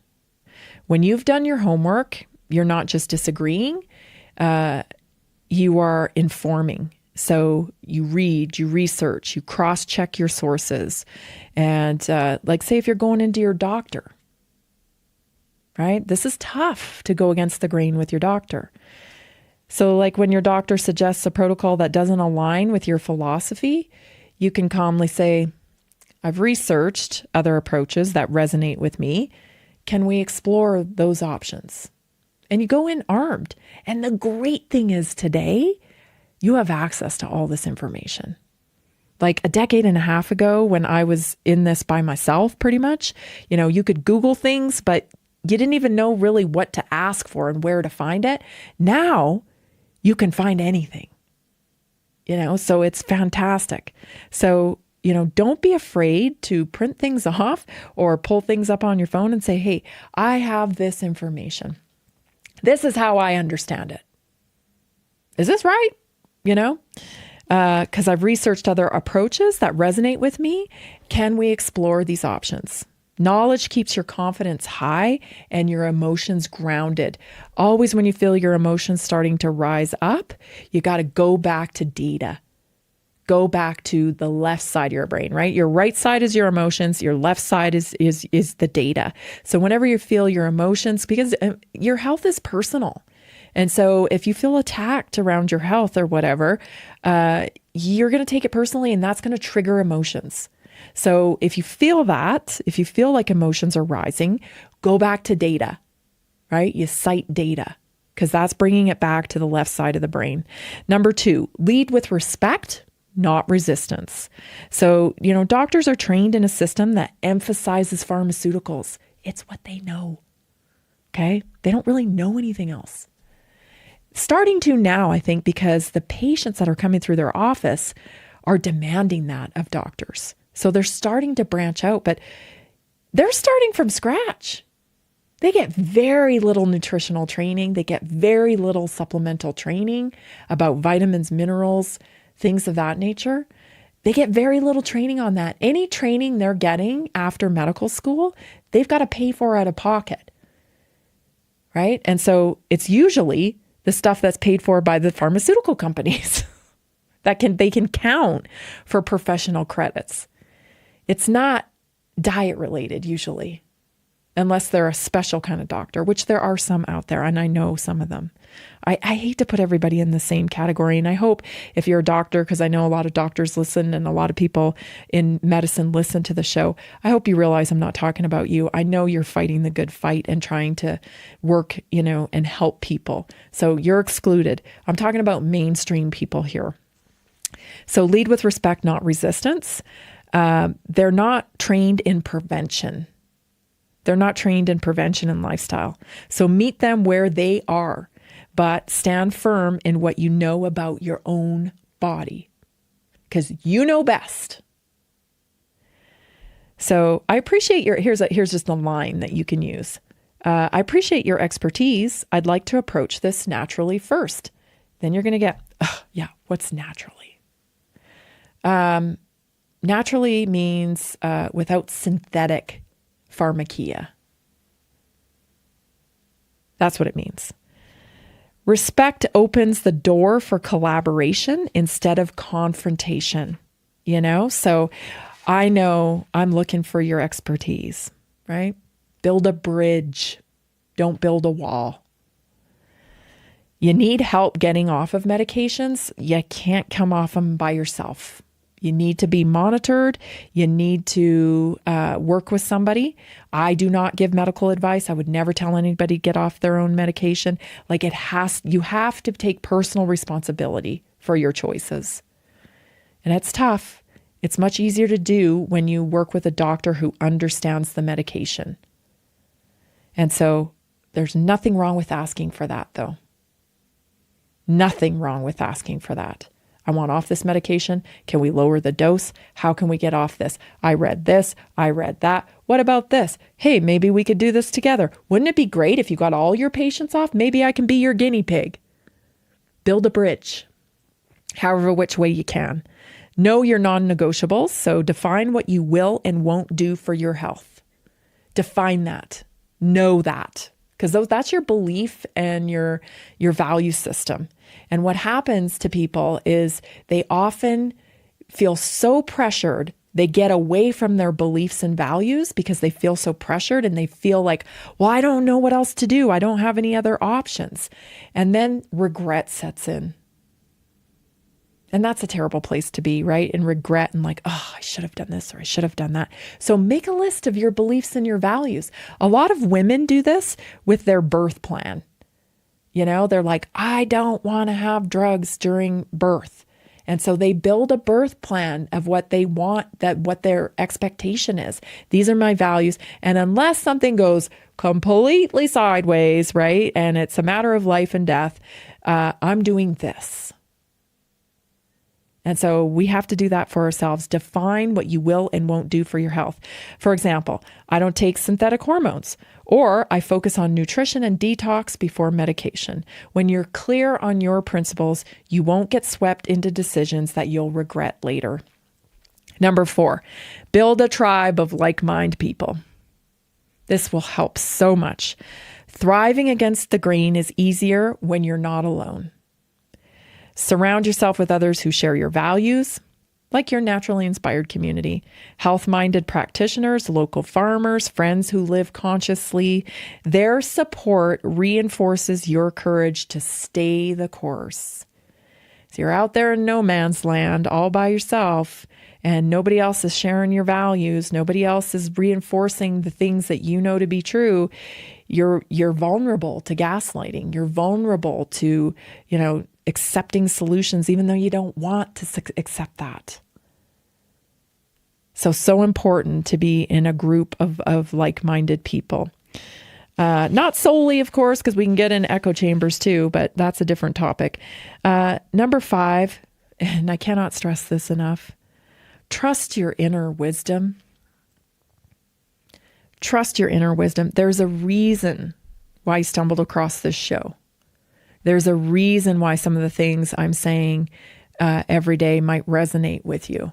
When you've done your homework, you're not just disagreeing, you are informing. So you read, you research, you cross-check your sources. And like say if you're going into your doctor, right? This is tough to go against the grain with your doctor. So like when your doctor suggests a protocol that doesn't align with your philosophy, you can calmly say, I've researched other approaches that resonate with me. Can we explore those options? And you go in armed. And the great thing is today, you have access to all this information. Like a decade and a half ago, when I was in this by myself, pretty much, you know, you could Google things, but you didn't even know really what to ask for and where to find it. Now you can find anything, you know, so it's fantastic. So, you know, don't be afraid to print things off or pull things up on your phone and say, hey, I have this information. This is how I understand it. Is this right? You know, because I've researched other approaches that resonate with me. Can we explore these options? Knowledge keeps your confidence high and your emotions grounded. Always when you feel your emotions starting to rise up, you got to go back to data. Go back to the left side of your brain, right? Your right side is your emotions. Your left side is the data. So whenever you feel your emotions, because your health is personal. And so if you feel attacked around your health or whatever, you're going to take it personally, and that's going to trigger emotions. So if you feel that, if you feel like emotions are rising, go back to data, right? You cite data, because that's bringing it back to the left side of the brain. Number two, lead with respect, not resistance. So, you know, doctors are trained in a system that emphasizes pharmaceuticals. It's what they know. Okay? They don't really know anything else. Starting to now, I think, because the patients that are coming through their office are demanding that of doctors. So they're starting to branch out, but they're starting from scratch. They get very little nutritional training. They get very little supplemental training about vitamins, minerals, things of that nature. They get very little training on that. Any training they're getting after medical school, they've got to pay for out of pocket, right? And so it's usually the stuff that's paid for by the pharmaceutical companies that they can count for professional credits. It's not diet related usually. unless they're a special kind of doctor, which there are some out there, and I know some of them. I hate to put everybody in the same category. And I hope if you're a doctor, because I know a lot of doctors listen and a lot of people in medicine listen to the show, I hope you realize I'm not talking about you. I know you're fighting the good fight and trying to work, and help people. So you're excluded. I'm talking about mainstream people here. So lead with respect, not resistance. They're not trained in prevention. They're not trained in prevention and lifestyle. So meet them where they are, but stand firm in what you know about your own body, because you know best. So I appreciate here's just a line that you can use. I appreciate your expertise. I'd like to approach this naturally first. Then you're going to get, what's naturally? Naturally means without synthetic pharmakia. That's what it means. Respect opens the door for collaboration instead of confrontation, So I know I'm looking for your expertise, right? Build a bridge. Don't build a wall. You need help getting off of medications. You can't come off them by yourself. You need to be monitored. You need to work with somebody. I do not give medical advice. I would never tell anybody to get off their own medication. You have to take personal responsibility for your choices. And it's tough. It's much easier to do when you work with a doctor who understands the medication. And so there's nothing wrong with asking for that, though. Nothing wrong with asking for that. I want off this medication. Can we lower the dose? How can we get off this? I read this. I read that. What about this? Hey, maybe we could do this together. Wouldn't it be great if you got all your patients off? Maybe I can be your guinea pig. Build a bridge, however which way you can. Know your non-negotiables. So define what you will and won't do for your health. Define that. Know that. Because that's your belief and your value system. And what happens to people is they often feel so pressured, they get away from their beliefs and values because they feel so pressured and they feel like, well, I don't know what else to do. I don't have any other options. And then regret sets in. And that's a terrible place to be, right? And regret and I should have done this or I should have done that. So make a list of your beliefs and your values. A lot of women do this with their birth plan. They're like, I don't want to have drugs during birth. And so they build a birth plan of what they want, what their expectation is. These are my values. And unless something goes completely sideways, right? And it's a matter of life and death, I'm doing this. And so we have to do that for ourselves. Define what you will and won't do for your health. For example, I don't take synthetic hormones, or I focus on nutrition and detox before medication. When you're clear on your principles, you won't get swept into decisions that you'll regret later. Number 4, build a tribe of like-minded people. This will help so much. Thriving against the grain is easier when you're not alone. Surround yourself with others who share your values, like your naturally inspired community, health-minded practitioners, local farmers, friends who live consciously. Their support reinforces your courage to stay the course. So you're out there in no man's land all by yourself, and nobody else is sharing your values. Nobody else is reinforcing the things that you know to be true. You're vulnerable to gaslighting. You're vulnerable to, accepting solutions, even though you don't want to accept that. So important to be in a group of like-minded people. Not solely, of course, because we can get in echo chambers too, but that's a different topic. Number 5, and I cannot stress this enough, trust your inner wisdom. Trust your inner wisdom. There's a reason why I stumbled across this show. There's a reason why some of the things I'm saying every day might resonate with you.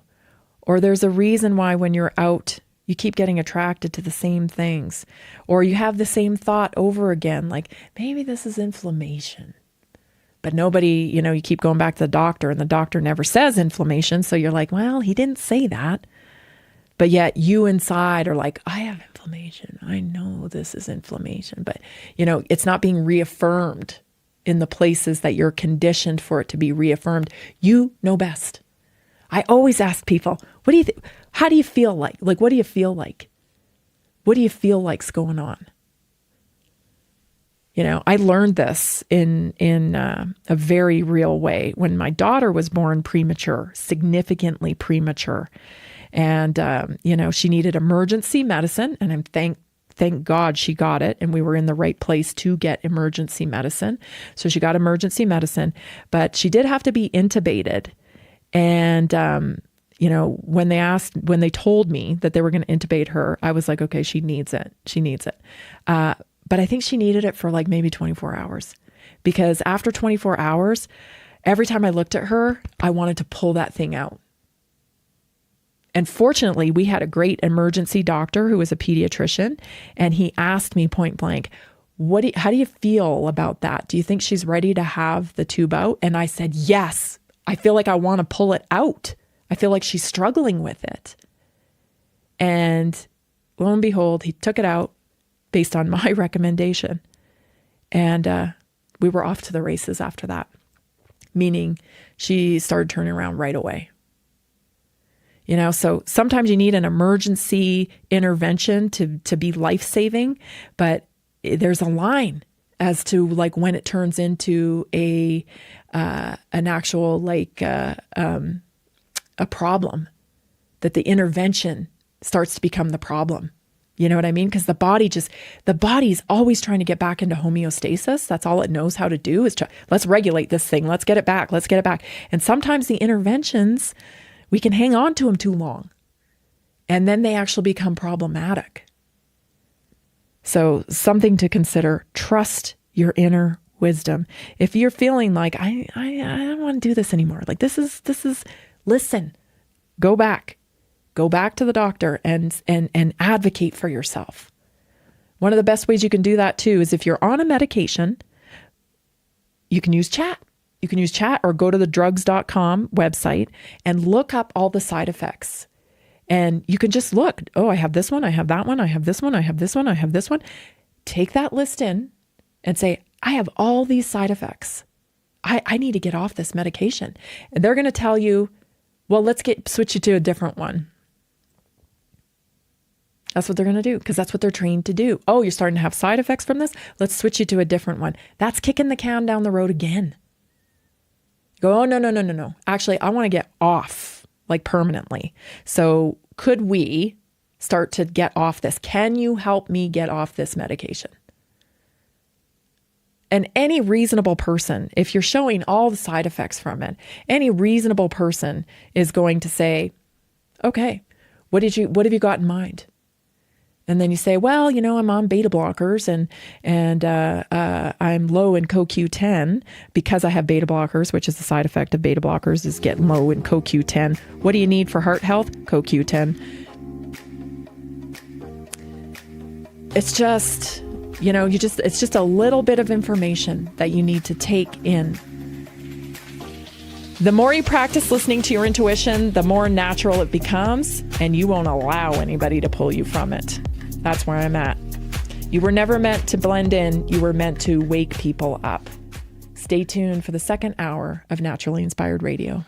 Or there's a reason why when you're out, you keep getting attracted to the same things. Or you have the same thought over again, like maybe this is inflammation. But nobody, you keep going back to the doctor and the doctor never says inflammation. So you're like, well, he didn't say that. But yet you inside are like, I have inflammation. I know this is inflammation, but it's not being reaffirmed in the places that you're conditioned for it to be reaffirmed. You know best. I always ask people, what do you think? How do you feel like? Like, what do you feel like? What do you feel like's going on? I learned this in a very real way when my daughter was born premature, significantly premature. And, she needed emergency medicine, and I'm thank God she got it, and we were in the right place to get emergency medicine. So she got emergency medicine, but she did have to be intubated. And, when they told me that they were going to intubate her, I was like, okay, she needs it. She needs it. But I think she needed it for like maybe 24 hours, because after 24 hours, every time I looked at her, I wanted to pull that thing out. And fortunately, we had a great emergency doctor who was a pediatrician, and he asked me point blank, how do you feel about that? Do you think she's ready to have the tube out? And I said, yes, I feel like I want to pull it out. I feel like she's struggling with it. And lo and behold, he took it out based on my recommendation. And we were off to the races after that, meaning she started turning around right away. So sometimes you need an emergency intervention to be life-saving, but there's a line as to like when it turns into an actual a problem, that the intervention starts to become the problem. You know what I mean? Because the body's always trying to get back into homeostasis. That's all it knows how to do is let's regulate this thing. Let's get it back. Let's get it back. And sometimes the interventions, we can hang on to them too long, and then they actually become problematic. So something to consider, trust your inner wisdom. If you're feeling like, I don't want to do this anymore. Like this is, listen, go back to the doctor and advocate for yourself. One of the best ways you can do that too is if you're on a medication, you can use chat. You can use chat or go to the drugs.com website and look up all the side effects. And you can just look, oh, I have this one, I have that one, I have this one, I have this one, I have this one. Take that list in and say, I have all these side effects. I need to get off this medication. And they're going to tell you, well, let's switch you to a different one. That's what they're going to do, because that's what they're trained to do. Oh, you're starting to have side effects from this? Let's switch you to a different one. That's kicking the can down the road again. Go, oh, no. Actually, I want to get off, like permanently. So could we start to get off this? Can you help me get off this medication? And any reasonable person, if you're showing all the side effects from it, any reasonable person is going to say, okay, what have you got in mind? And then you say, well, I'm on beta blockers and I'm low in CoQ10 because I have beta blockers, which is the side effect of beta blockers is getting low in CoQ10. What do you need for heart health? CoQ10. It's just, it's just a little bit of information that you need to take in. The more you practice listening to your intuition, the more natural it becomes, and you won't allow anybody to pull you from it. That's where I'm at. You were never meant to blend in. You were meant to wake people up. Stay tuned for the second hour of Naturally Inspired Radio.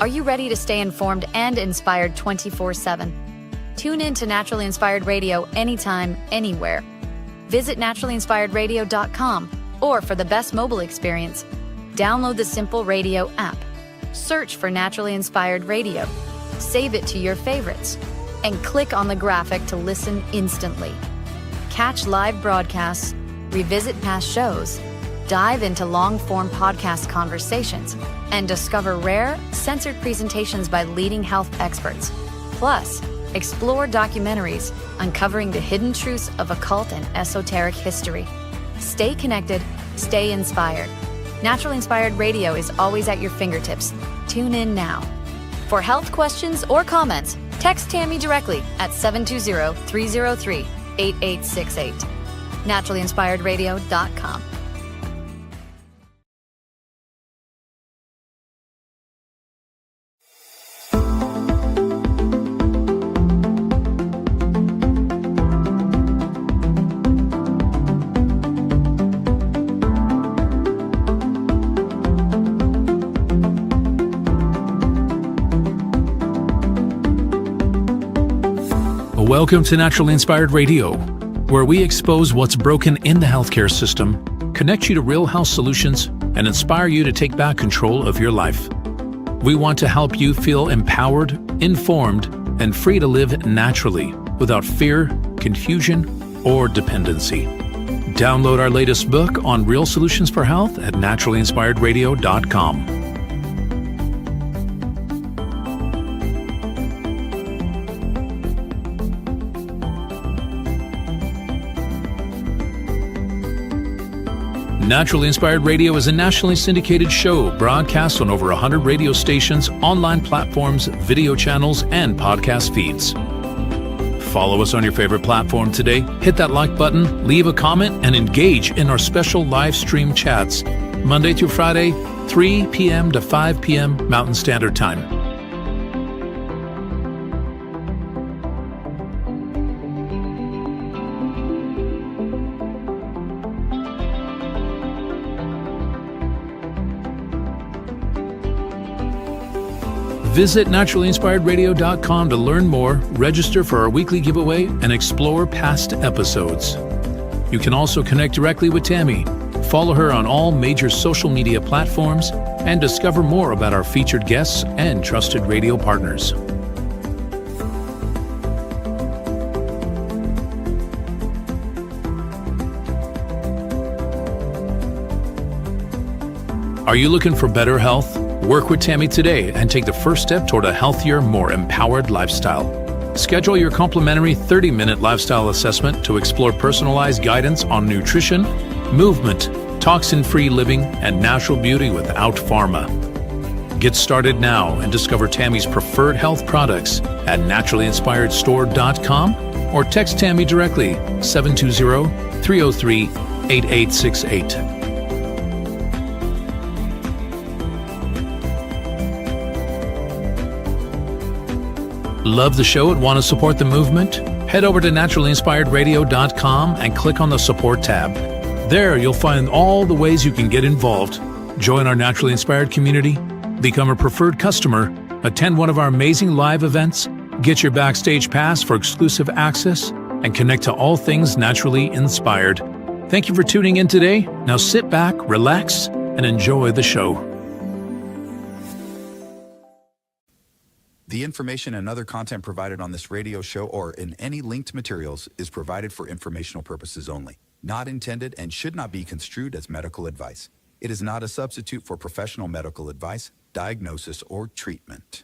Are you ready to stay informed and inspired 24/7? Tune in to Naturally Inspired Radio anytime, anywhere. Visit naturallyinspiredradio.com, or for the best mobile experience, download the Simple Radio app. Search for Naturally Inspired Radio. Save it to your favorites, and click on the graphic to listen instantly. Catch live broadcasts, revisit past shows, dive into long-form podcast conversations, and discover rare, censored presentations by leading health experts. Plus, explore documentaries uncovering the hidden truths of occult and esoteric history. Stay connected, stay inspired. Naturally Inspired Radio is always at your fingertips. Tune in now. For health questions or comments, text Tammy directly at 720-303-8868. naturallyinspiredradio.com. Welcome to Naturally Inspired Radio, where we expose what's broken in the healthcare system, connect you to real health solutions, and inspire you to take back control of your life. We want to help you feel empowered, informed, and free to live naturally without fear, confusion, or dependency. Download our latest book on real solutions for health at naturallyinspiredradio.com. Naturally Inspired Radio is a nationally syndicated show broadcast on over 100 radio stations, online platforms, video channels, and podcast feeds. Follow us on your favorite platform today, hit that like button, leave a comment, and engage in our special live stream chats, Monday through Friday, 3 p.m. to 5 p.m. Mountain Standard Time. Visit naturallyinspiredradio.com to learn more, register for our weekly giveaway, and explore past episodes. You can also connect directly with Tammy, follow her on all major social media platforms, and discover more about our featured guests and trusted radio partners. Are you looking for better health? Work with Tammy today and take the first step toward a healthier, more empowered lifestyle. Schedule your complimentary 30-minute lifestyle assessment to explore personalized guidance on nutrition, movement, toxin-free living, and natural beauty without pharma. Get started now and discover Tammy's preferred health products at naturallyinspiredstore.com or text Tammy directly 720-303-8868. Love the show and want to support the movement? Head over to naturallyinspiredradio.com and click on the support tab. There you'll find all the ways you can get involved. Join our Naturally Inspired community, become a preferred customer, attend one of our amazing live events, get your backstage pass for exclusive access, and connect to all things naturally inspired. Thank you for tuning in today. Now sit back, relax, and enjoy the show. The information and other content provided on this radio show or in any linked materials is provided for informational purposes only, not intended and should not be construed as medical advice. It is not a substitute for professional medical advice, diagnosis, or treatment.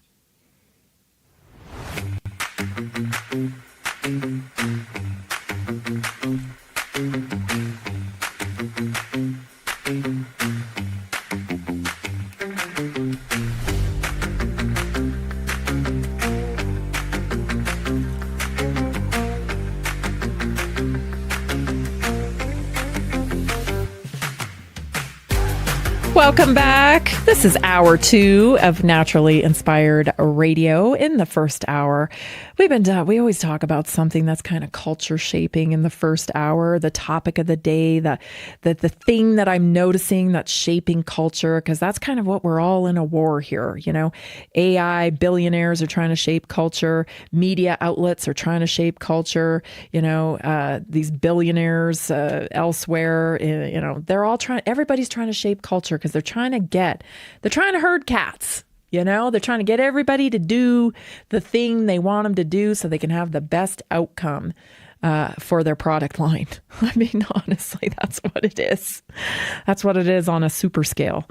Welcome back. This is hour 2 of Naturally Inspired Radio. In the first hour, we always talk about something that's kind of culture shaping in the first hour, the topic of the day, the thing that I'm noticing that's shaping culture, because that's kind of what we're all in a war here. You know, AI billionaires are trying to shape culture. Media outlets are trying to shape culture. You know, these billionaires elsewhere, you know, everybody's trying to shape culture because they're trying to herd cats. You know, they're trying to get everybody to do the thing they want them to do so they can have the best outcome for their product line. I mean, honestly, that's what it is. That's what it is on a super scale.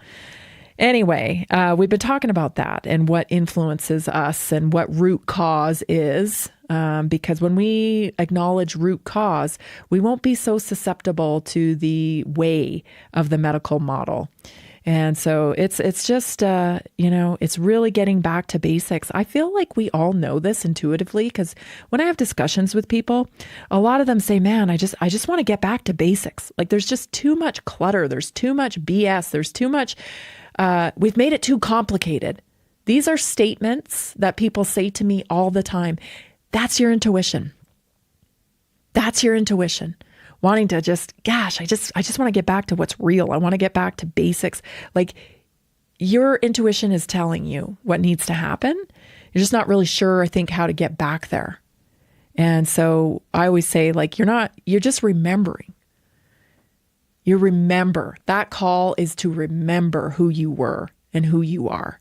Anyway, we've been talking about that and what influences us and what root cause is. Because when we acknowledge root cause, we won't be so susceptible to the way of the medical model. And so it's just, you know, it's really getting back to basics. I feel like we all know this intuitively because when I have discussions with people, a lot of them say, man, I just want to get back to basics. Like there's just too much clutter. There's too much BS. There's too much, we've made it too complicated. These are statements that people say to me all the time. That's your intuition. That's your intuition. Wanting to just, gosh, I just want to get back to what's real. I want to get back to basics. Like your intuition is telling you what needs to happen. You're just not really sure, I think, how to get back there. And so I always say, like, you're just remembering. You remember. That call is to remember who you were and who you are.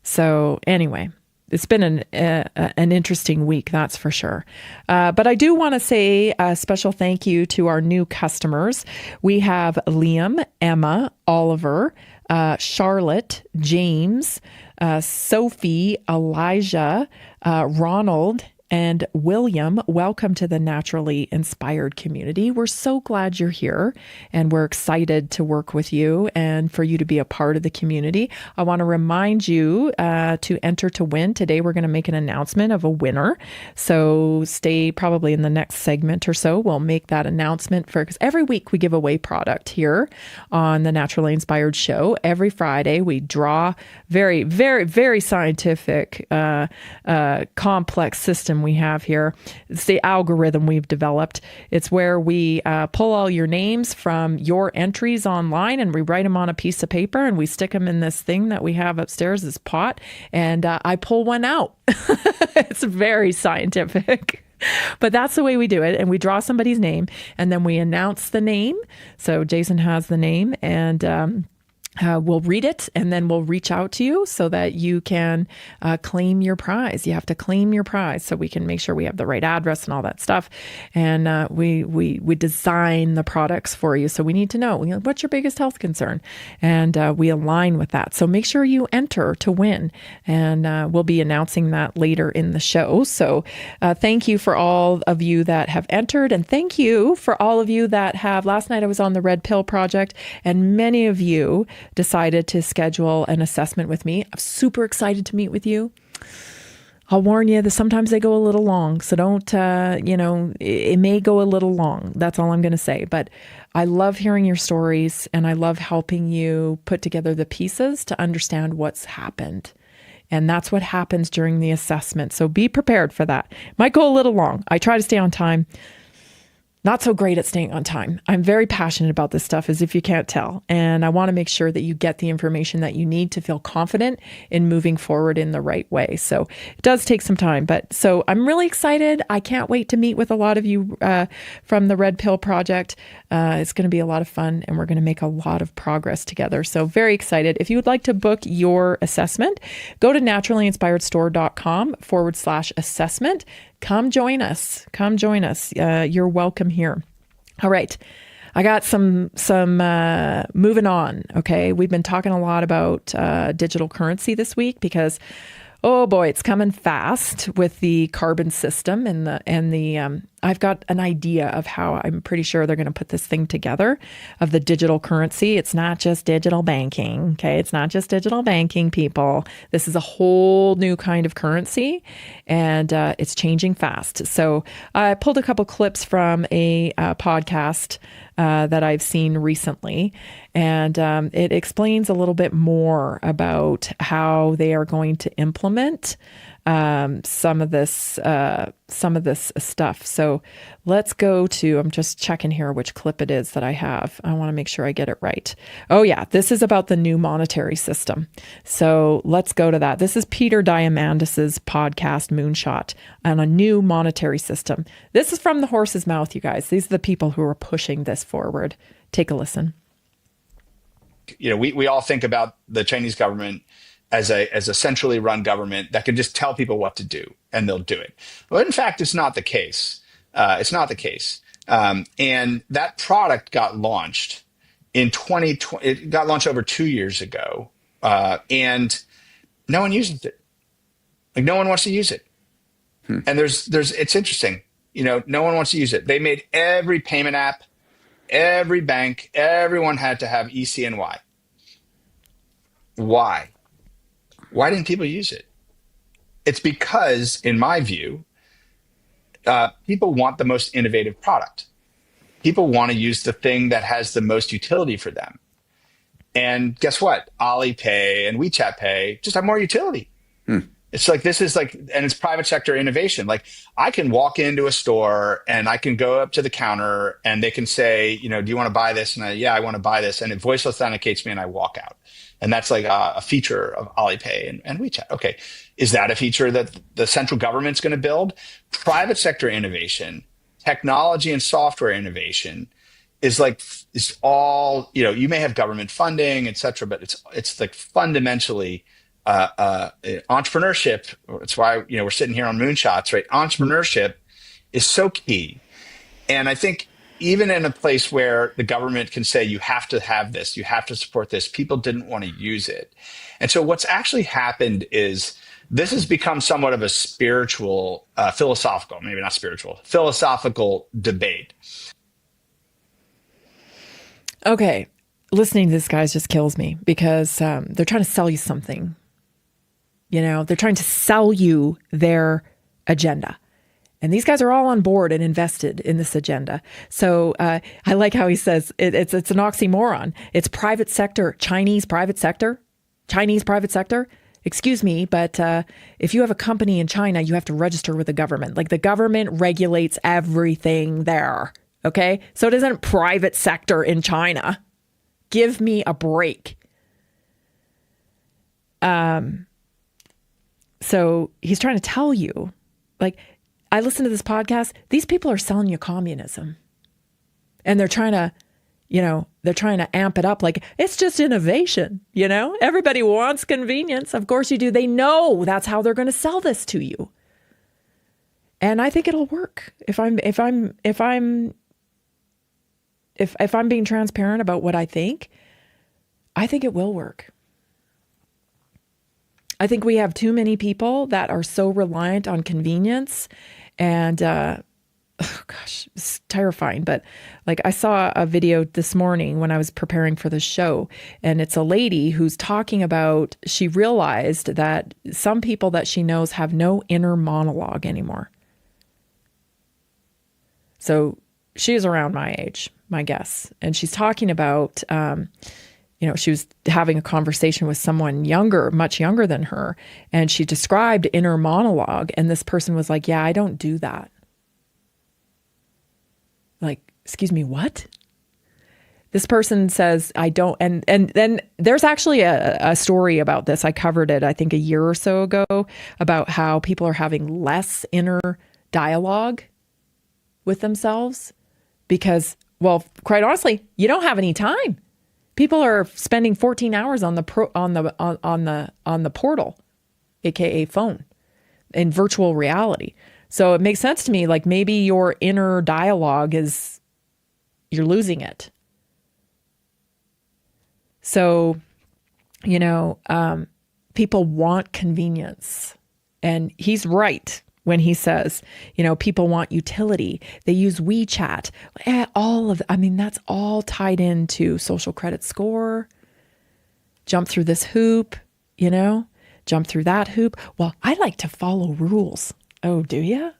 So anyway, it's been an interesting week, that's for sure. But I do want to say a special thank you to our new customers. We have Liam, Emma, Oliver, Charlotte, James, Sophie, Elijah, Ronald, and William. Welcome to the Naturally Inspired community. We're so glad you're here, and we're excited to work with you and for you to be a part of the community. I want to remind you to enter to win. Today, we're going to make an announcement of a winner. So stay probably in the next segment or so. We'll make that announcement because every week we give away product here on the Naturally Inspired show. Every Friday, we draw very, very, very scientific, complex system we have here. It's the algorithm we've developed. It's where we pull all your names from your entries online, and we write them on a piece of paper, and we stick them in this thing that we have upstairs, this pot, and I pull one out. It's very scientific. But that's the way we do it. And we draw somebody's name, and then we announce the name. So Jason has the name, and we'll read it, and then we'll reach out to you so that you can claim your prize. You have to claim your prize so we can make sure we have the right address and all that stuff. And we design the products for you. So we need to know, what's your biggest health concern? And we align with that. So make sure you enter to win. And we'll be announcing that later in the show. So thank you for all of you that have entered. And thank you for all of you that have. Last night I was on the Red Pill Project, and many of you decided to schedule an assessment with me. I'm super excited to meet with you. I'll warn you that sometimes they go a little long. So don't, it may go a little long. That's all I'm going to say. But I love hearing your stories, and I love helping you put together the pieces to understand what's happened. And that's what happens during the assessment. So be prepared for that. Might go a little long. I try to stay on time. Not so great at staying on time. I'm very passionate about this stuff, as if you can't tell. And I want to make sure that you get the information that you need to feel confident in moving forward in the right way. So it does take some time. But so I'm really excited. I can't wait to meet with a lot of you from the Red Pill Project. It's going to be a lot of fun, and we're going to make a lot of progress together. So very excited. If you would like to book your assessment, go to naturallyinspiredstore.com/assessment. Come join us. Come join us. You're welcome here. All right. I got some moving on. Okay. We've been talking a lot about digital currency this week because, oh boy, it's coming fast with the carbon system and the I've got an idea of how I'm pretty sure they're going to put this thing together of the digital currency. It's not just digital banking. Okay. It's not just digital banking, people. This is a whole new kind of currency, and it's changing fast. So I pulled a couple clips from a podcast that I've seen recently, and it explains a little bit more about how they are going to implement some of this stuff. So let's go to, I'm just checking here which clip it is that I have. I want to make sure I get it right. Oh yeah, this is about the new monetary system. So let's go to that. This is Peter Diamandis's podcast, Moonshot, on a new monetary system. This is from the horse's mouth, you guys. These are the people who are pushing this forward. Take a listen. We all think about the Chinese government as a centrally run government that can just tell people what to do and they'll do it. But in fact, it's not the case. It's not the case. And that product got launched in 2020. It got launched over 2 years ago, and no one uses it. Like, no one wants to use it. And it's interesting. No one wants to use it. They made every payment app, every bank, everyone had to have ECNY. Why? Why didn't people use it? It's because, in my view, people want the most innovative product. People want to use the thing that has the most utility for them. And guess what? Alipay and WeChat Pay just have more utility. It's like, this is like, and it's private sector innovation. Like, I can walk into a store and I can go up to the counter and they can say, do you want to buy this? And I want to buy this. And it voice authenticates me and I walk out. And that's like a feature of Alipay and WeChat. Okay. Is that a feature that the central government's going to build? Private sector innovation, technology and software innovation is all, you may have government funding, et cetera, but it's like fundamentally entrepreneurship. It's why, we're sitting here on Moonshots, right? Entrepreneurship is so key. And I think even in a place where the government can say, you have to have this, you have to support this, people didn't want to use it. And so what's actually happened is this has become somewhat of a spiritual, philosophical debate. Okay. Listening to this guy just kills me because they're trying to sell you something. They're trying to sell you their agenda. And these guys are all on board and invested in this agenda. So I like how he says it's an oxymoron. It's private sector, Chinese private sector. Excuse me, but if you have a company in China, you have to register with the government. Like, the government regulates everything there. Okay? So it isn't private sector in China. Give me a break. So he's trying to tell you, like, I listen to this podcast. These people are selling you communism, and they're trying to amp it up. Like, it's just innovation. Everybody wants convenience. Of course you do. They know that's how they're going to sell this to you. And I think it'll work. If I'm being transparent about what I think it will work. I think we have too many people that are so reliant on convenience, and it's terrifying. But like, I saw a video this morning when I was preparing for the show, and it's a lady who's talking about, she realized that some people that she knows have no inner monologue anymore. So she is around my age, my guess. And she's talking about, she was having a conversation with someone younger, much younger than her. And she described inner monologue. And this person was like, yeah, I don't do that. Like, excuse me, what? This person says, I don't. And then there's actually a story about this. I covered it, I think, a year or so ago, about how people are having less inner dialogue with themselves because, well, quite honestly, you don't have any time. People are spending 14 hours on the portal, aka phone, in virtual reality. So it makes sense to me, like, maybe your inner dialogue you're losing it. So, people want convenience, and he's right when he says, people want utility. They use WeChat. That's all tied into social credit score. Jump through this hoop, jump through that hoop. Well, I like to follow rules. Oh, do you?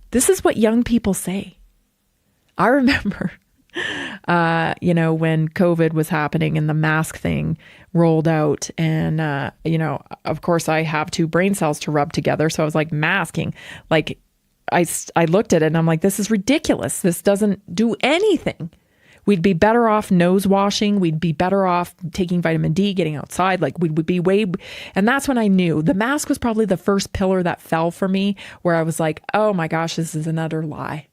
This is what young people say. I remember, when COVID was happening and the mask thing rolled out, and, of course I have two brain cells to rub together. So I was like, masking, like I looked at it and I'm like, this is ridiculous. This doesn't do anything. We'd be better off nose washing. We'd be better off taking vitamin D, getting outside. Like, we would be and that's when I knew the mask was probably the first pillar that fell for me, where I was like, oh my gosh, this is another lie.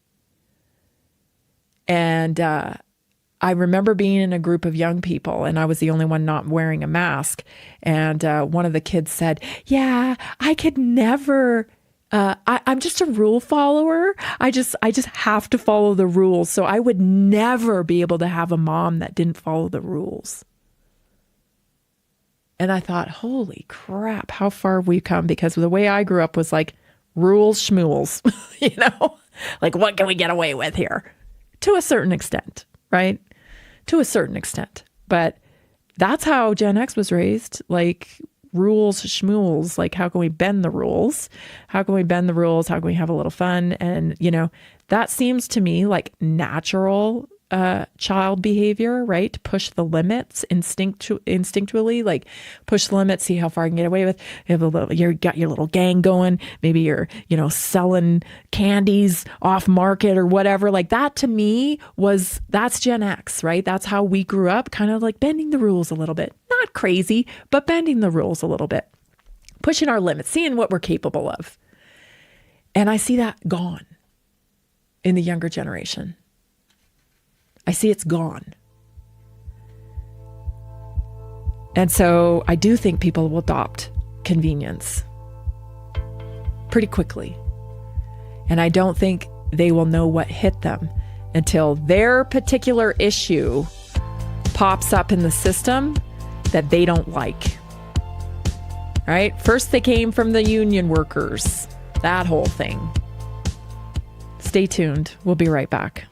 And, I remember being in a group of young people, and I was the only one not wearing a mask. And one of the kids said, yeah, I could never, I'm just a rule follower. I just have to follow the rules. So I would never be able to have a mom that didn't follow the rules. And I thought, holy crap, how far we've come, because the way I grew up was like rules schmools, like, what can we get away with here? To a certain extent, right? To a certain extent. But that's how Gen X was raised, like rules schmools, like, how can we bend the rules? How can we bend the rules? How can we have a little fun? And, that seems to me like natural child behavior, right? To push the limits instinctually, like push the limits, see how far I can get away with. You got your little gang going. Maybe you're, selling candies off market or whatever. Like that to me that's Gen X, right? That's how we grew up, kind of like bending the rules a little bit. Not crazy, but bending the rules a little bit. Pushing our limits, seeing what we're capable of. And I see that gone in the younger generation. I see it's gone. And so I do think people will adopt convenience pretty quickly. And I don't think they will know what hit them until their particular issue pops up in the system that they don't like. Right? First they came from the union workers, that whole thing. Stay tuned. We'll be right back.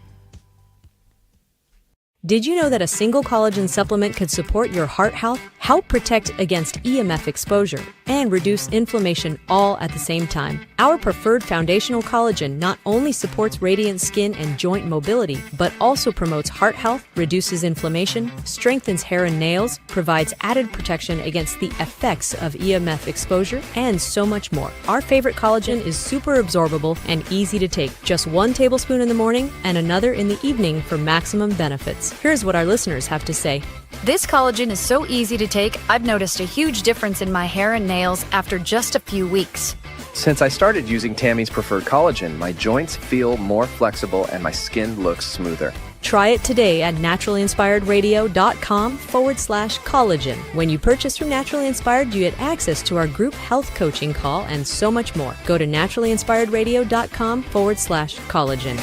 Did you know that a single collagen supplement could support your heart health, help protect against EMF exposure, and reduce inflammation all at the same time? Our preferred foundational collagen not only supports radiant skin and joint mobility, but also promotes heart health, reduces inflammation, strengthens hair and nails, provides added protection against the effects of EMF exposure, and so much more. Our favorite collagen is super absorbable and easy to take. Just 1 tablespoon in the morning and another in the evening for maximum benefits. Here's what our listeners have to say. This collagen is so easy to take, I've noticed a huge difference in my hair and nails after just a few weeks. Since I started using Tammy's preferred collagen, my joints feel more flexible and my skin looks smoother. Try it today at naturalinspiredradio.com/collagen. When you purchase from Naturally Inspired, you get access to our group health coaching call and so much more. Go to naturalinspiredradio.com/collagen.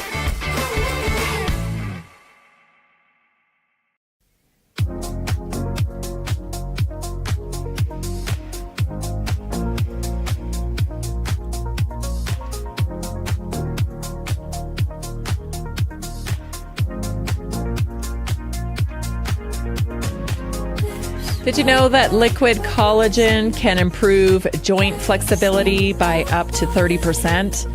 Did you know that liquid collagen can improve joint flexibility by up to 30%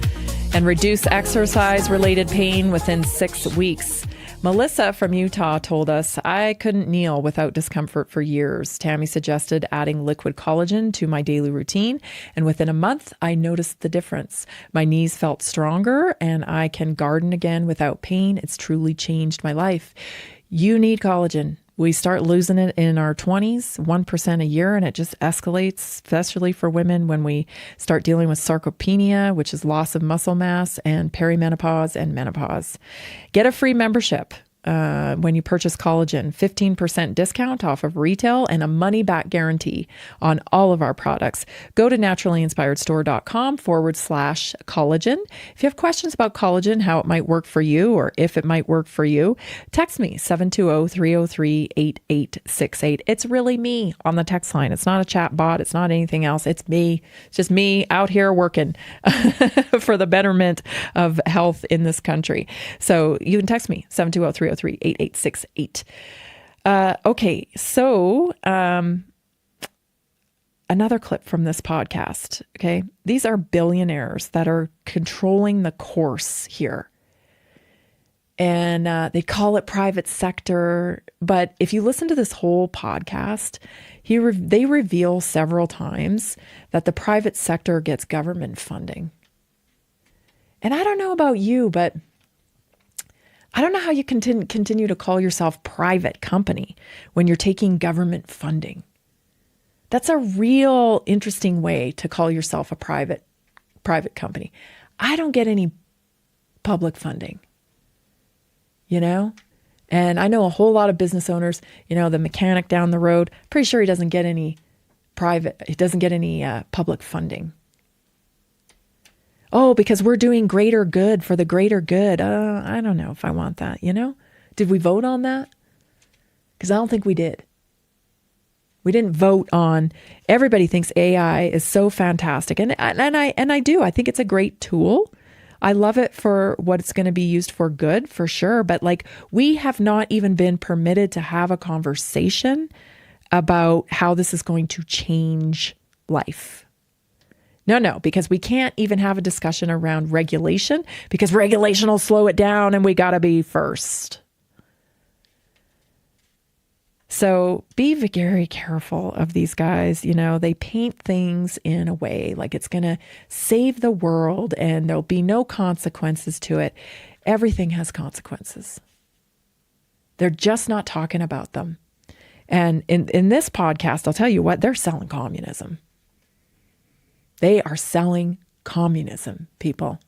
and reduce exercise-related pain within 6 weeks? Melissa from Utah told us, I couldn't kneel without discomfort for years. Tammy suggested adding liquid collagen to my daily routine, and within a month, I noticed the difference. My knees felt stronger, and I can garden again without pain. It's truly changed my life. You need collagen. We start losing it in our 20s, 1% a year, and it just escalates, especially for women when we start dealing with sarcopenia, which is loss of muscle mass, and perimenopause and menopause. Get a free membership when you purchase collagen, 15% discount off of retail and a money-back guarantee on all of our products. Go to naturalinspiredstore.com/collagen. If you have questions about collagen, how it might work for you, or if it might work for you, text me 720-303-8868. It's really me on the text line. It's not a chat bot. It's not anything else. It's me. It's just me out here working for the betterment of health in this country. So you can text me 720-303-8868. Okay, so another clip from this podcast, okay? These are billionaires that are controlling the course here. And they call it private sector. But if you listen to this whole podcast, they reveal several times that the private sector gets government funding. And I don't know about you, but I don't know how you continue to call yourself private company when you're taking government funding. That's a real interesting way to call yourself a private company. I don't get any public funding, And I know a whole lot of business owners, the mechanic down the road, pretty sure he doesn't get any public funding. Oh, because we're doing greater good for the greater good. I don't know if I want that, Did we vote on that? Because I don't think we did. We didn't vote on, everybody thinks AI is so fantastic. And I do. I think it's a great tool. I love it for what it's going to be used for good, for sure. But we have not even been permitted to have a conversation about how this is going to change life. No, because we can't even have a discussion around regulation because regulation will slow it down and we got to be first. So be very careful of these guys. You know, they paint things in a way like it's going to save the world and there'll be no consequences to it. Everything has consequences. They're just not talking about them. And in this podcast, I'll tell you what, they're selling communism. They are selling communism, people.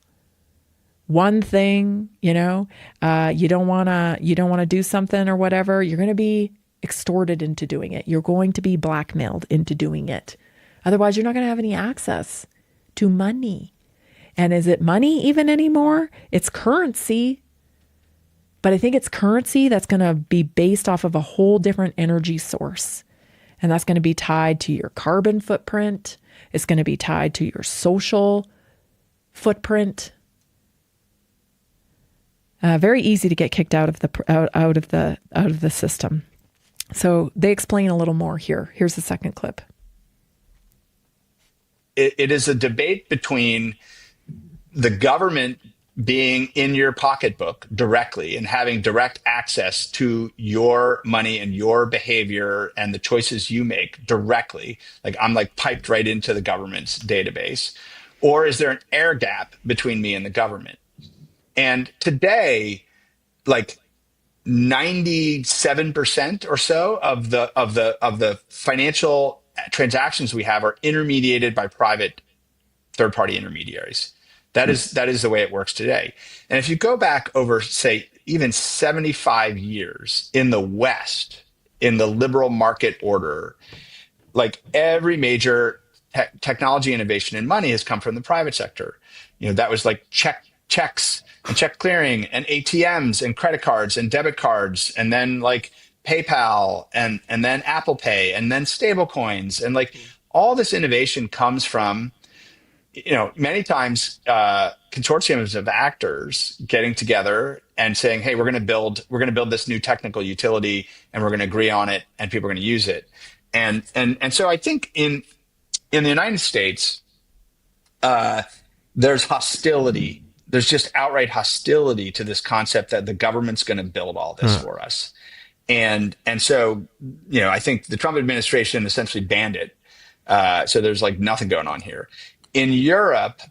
One thing, you know, you don't want to do something or whatever, you're going to be extorted into doing it. You're going to be blackmailed into doing it. Otherwise, you're not going to have any access to money. And is it money even anymore? It's currency. But I think it's currency that's going to be based off of a whole different energy source. And that's going to be tied to your carbon footprint. It's going to be tied to your social footprint. Very easy to get kicked out of the system. So they explain a little more here. Here's the second clip. It is a debate between the government being in your pocketbook directly and having direct access to your money and your behavior and the choices you make directly. Like I'm like piped right into the government's database. Or is there an air gap between me and the government? And today, like 97% or so of the financial transactions we have are intermediated by private third-party intermediaries. That is the way it works today. And if you go back over, say, even 75 years in the West, in the liberal market order, like every major technology innovation and money has come from the private sector. You know, that was like checks and check clearing and ATMs and credit cards and debit cards, and then like PayPal and then Apple Pay and then stable coins. And like all this innovation comes from, you know, many times consortiums of actors getting together and saying, hey, we're going to build this new technical utility and we're going to agree on it and people are going to use it. And so I think in the United States, there's hostility. There's just outright hostility to this concept that the government's going to build all this for us. And so, you know, I think the Trump administration essentially banned it. So there's like nothing going on here. In Europe,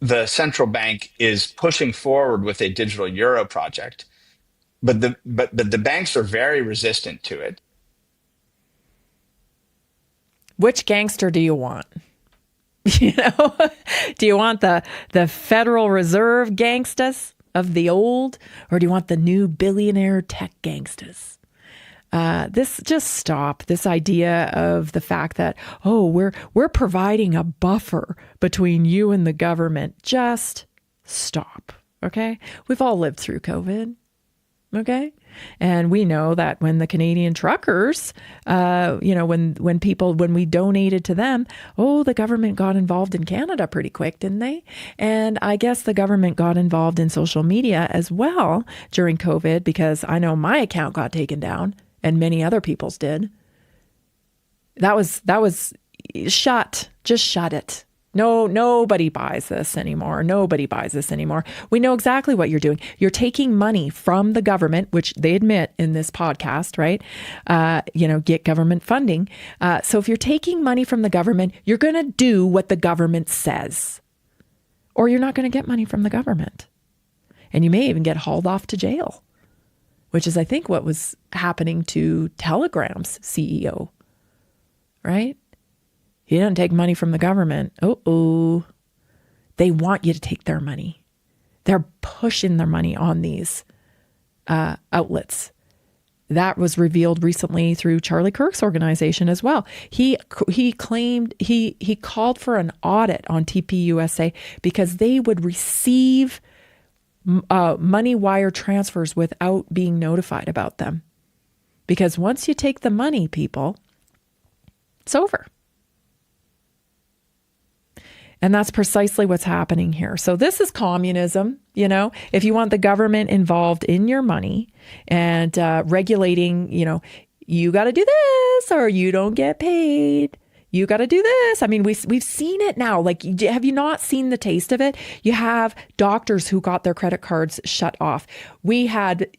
the central bank is pushing forward with a digital euro project, but the banks are very resistant to it. Which gangster do you want? You know, do you want the Federal Reserve gangsters of the old, or do you want the new billionaire tech gangsters? Stop this idea of the fact that, oh, we're providing a buffer between you and the government. Just stop. Okay. We've all lived through COVID. Okay. And we know that when the Canadian truckers, when we donated to them, the government got involved in Canada pretty quick, didn't they? And I guess the government got involved in social media as well during COVID, because I know my account got taken down and many other people's did. That was shut. Just shut it. No, nobody buys this anymore. Nobody buys this anymore. We know exactly what you're doing. You're taking money from the government, which they admit in this podcast, right? Get government funding. So if you're taking money from the government, you're going to do what the government says, or you're not going to get money from the government. And you may even get hauled off to jail, which is, I think, what was happening to Telegram's CEO, right? He didn't take money from the government. They want you to take their money. They're pushing their money on these outlets. That was revealed recently through Charlie Kirk's organization as well. He claimed he called for an audit on TPUSA because they would receive money wire transfers without being notified about them. Because once you take the money, people, it's over. And that's precisely what's happening here. So this is communism, you know, if you want the government involved in your money and regulating, you know, you got to do this or you don't get paid. You got to do this. I mean, we've seen it now. Like, have you not seen the taste of it? You have doctors who got their credit cards shut off. We had,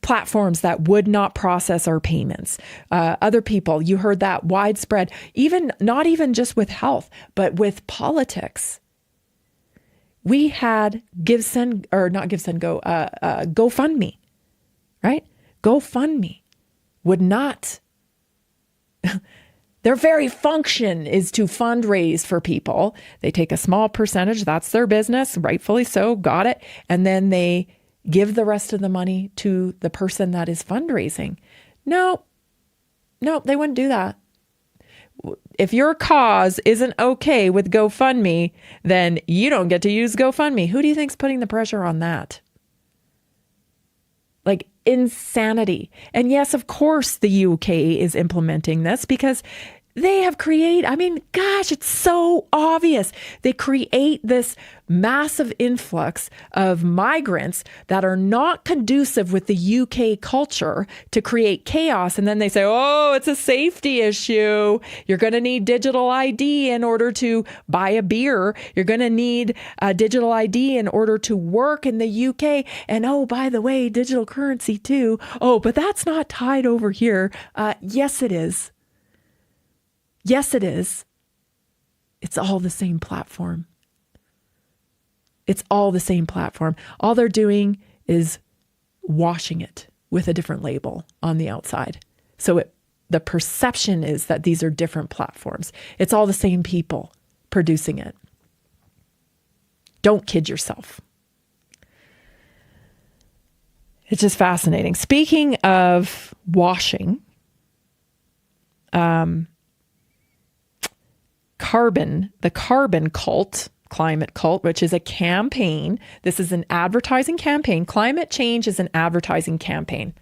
platforms that would not process our payments. Other people, you heard that widespread, not even just with health, but with politics. We had GoFundMe, right? GoFundMe would not. Their very function is to fundraise for people. They take a small percentage. That's their business, rightfully so. Got it. And then they give the rest of the money to the person that is fundraising. No, they wouldn't do that. If your cause isn't okay with GoFundMe, then you don't get to use GoFundMe. Who do you think's putting the pressure on that? Like, insanity. And yes, of course, the UK is implementing this because they have it's so obvious. They create this massive influx of migrants that are not conducive with the UK culture to create chaos. And then they say, oh, it's a safety issue. You're going to need digital ID in order to buy a beer. You're going to need a digital ID in order to work in the UK. And oh, by the way, digital currency too. Oh, but that's not tied over here. Yes, it is. Yes, it is. It's all the same platform. It's all the same platform. All they're doing is washing it with a different label on the outside. So the perception is that these are different platforms. It's all the same people producing it. Don't kid yourself. It's just fascinating. Speaking of washing, the carbon cult, climate cult, which is a campaign. This is an advertising campaign. Climate change is an advertising campaign.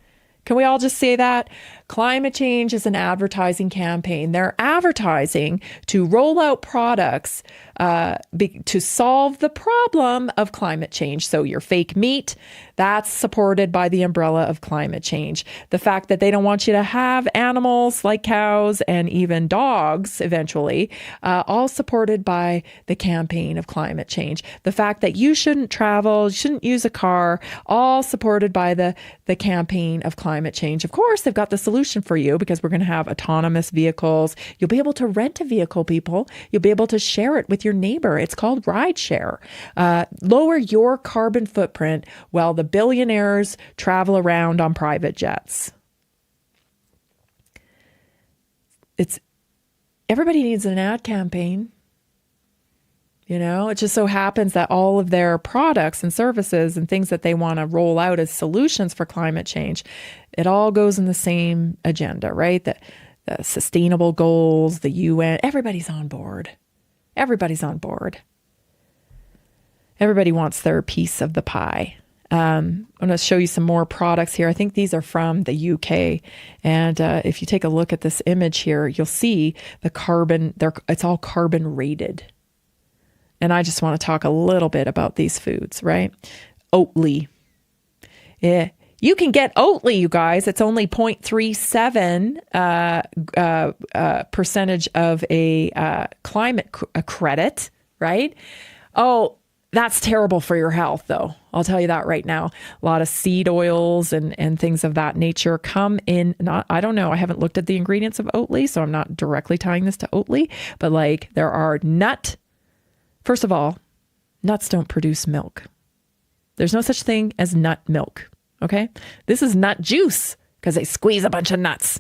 Can we all just say that? Climate change is an advertising campaign. They're advertising to roll out products to solve the problem of climate change. So your fake meat, that's supported by the umbrella of climate change. The fact that they don't want you to have animals like cows and even dogs eventually, all supported by the campaign of climate change. The fact that you shouldn't travel, you shouldn't use a car, all supported by the campaign of climate change. Of course, they've got the solution for you because we're going to have autonomous vehicles. You'll be able to rent a vehicle, people. You'll be able to share it with your neighbor. It's called rideshare. Lower your carbon footprint while the billionaires travel around on private jets. Everybody needs an ad campaign. It just so happens that all of their products and services and things that they want to roll out as solutions for climate change, it all goes in the same agenda, right? The sustainable goals, the UN, everybody's on board. Everybody's on board. Everybody wants their piece of the pie. I'm going to show you some more products here. I think these are from the UK. And if you take a look at this image here, you'll see the carbon, it's all carbon rated. And I just want to talk a little bit about these foods, right? Oatly. Yeah. You can get Oatly, you guys. It's only 0.37 percentage of a climate credit, right? Oh, that's terrible for your health, though. I'll tell you that right now. A lot of seed oils and things of that nature come in. I don't know. I haven't looked at the ingredients of Oatly, so I'm not directly tying this to Oatly. But there are First of all, nuts don't produce milk. There's no such thing as nut milk, okay? This is nut juice because they squeeze a bunch of nuts,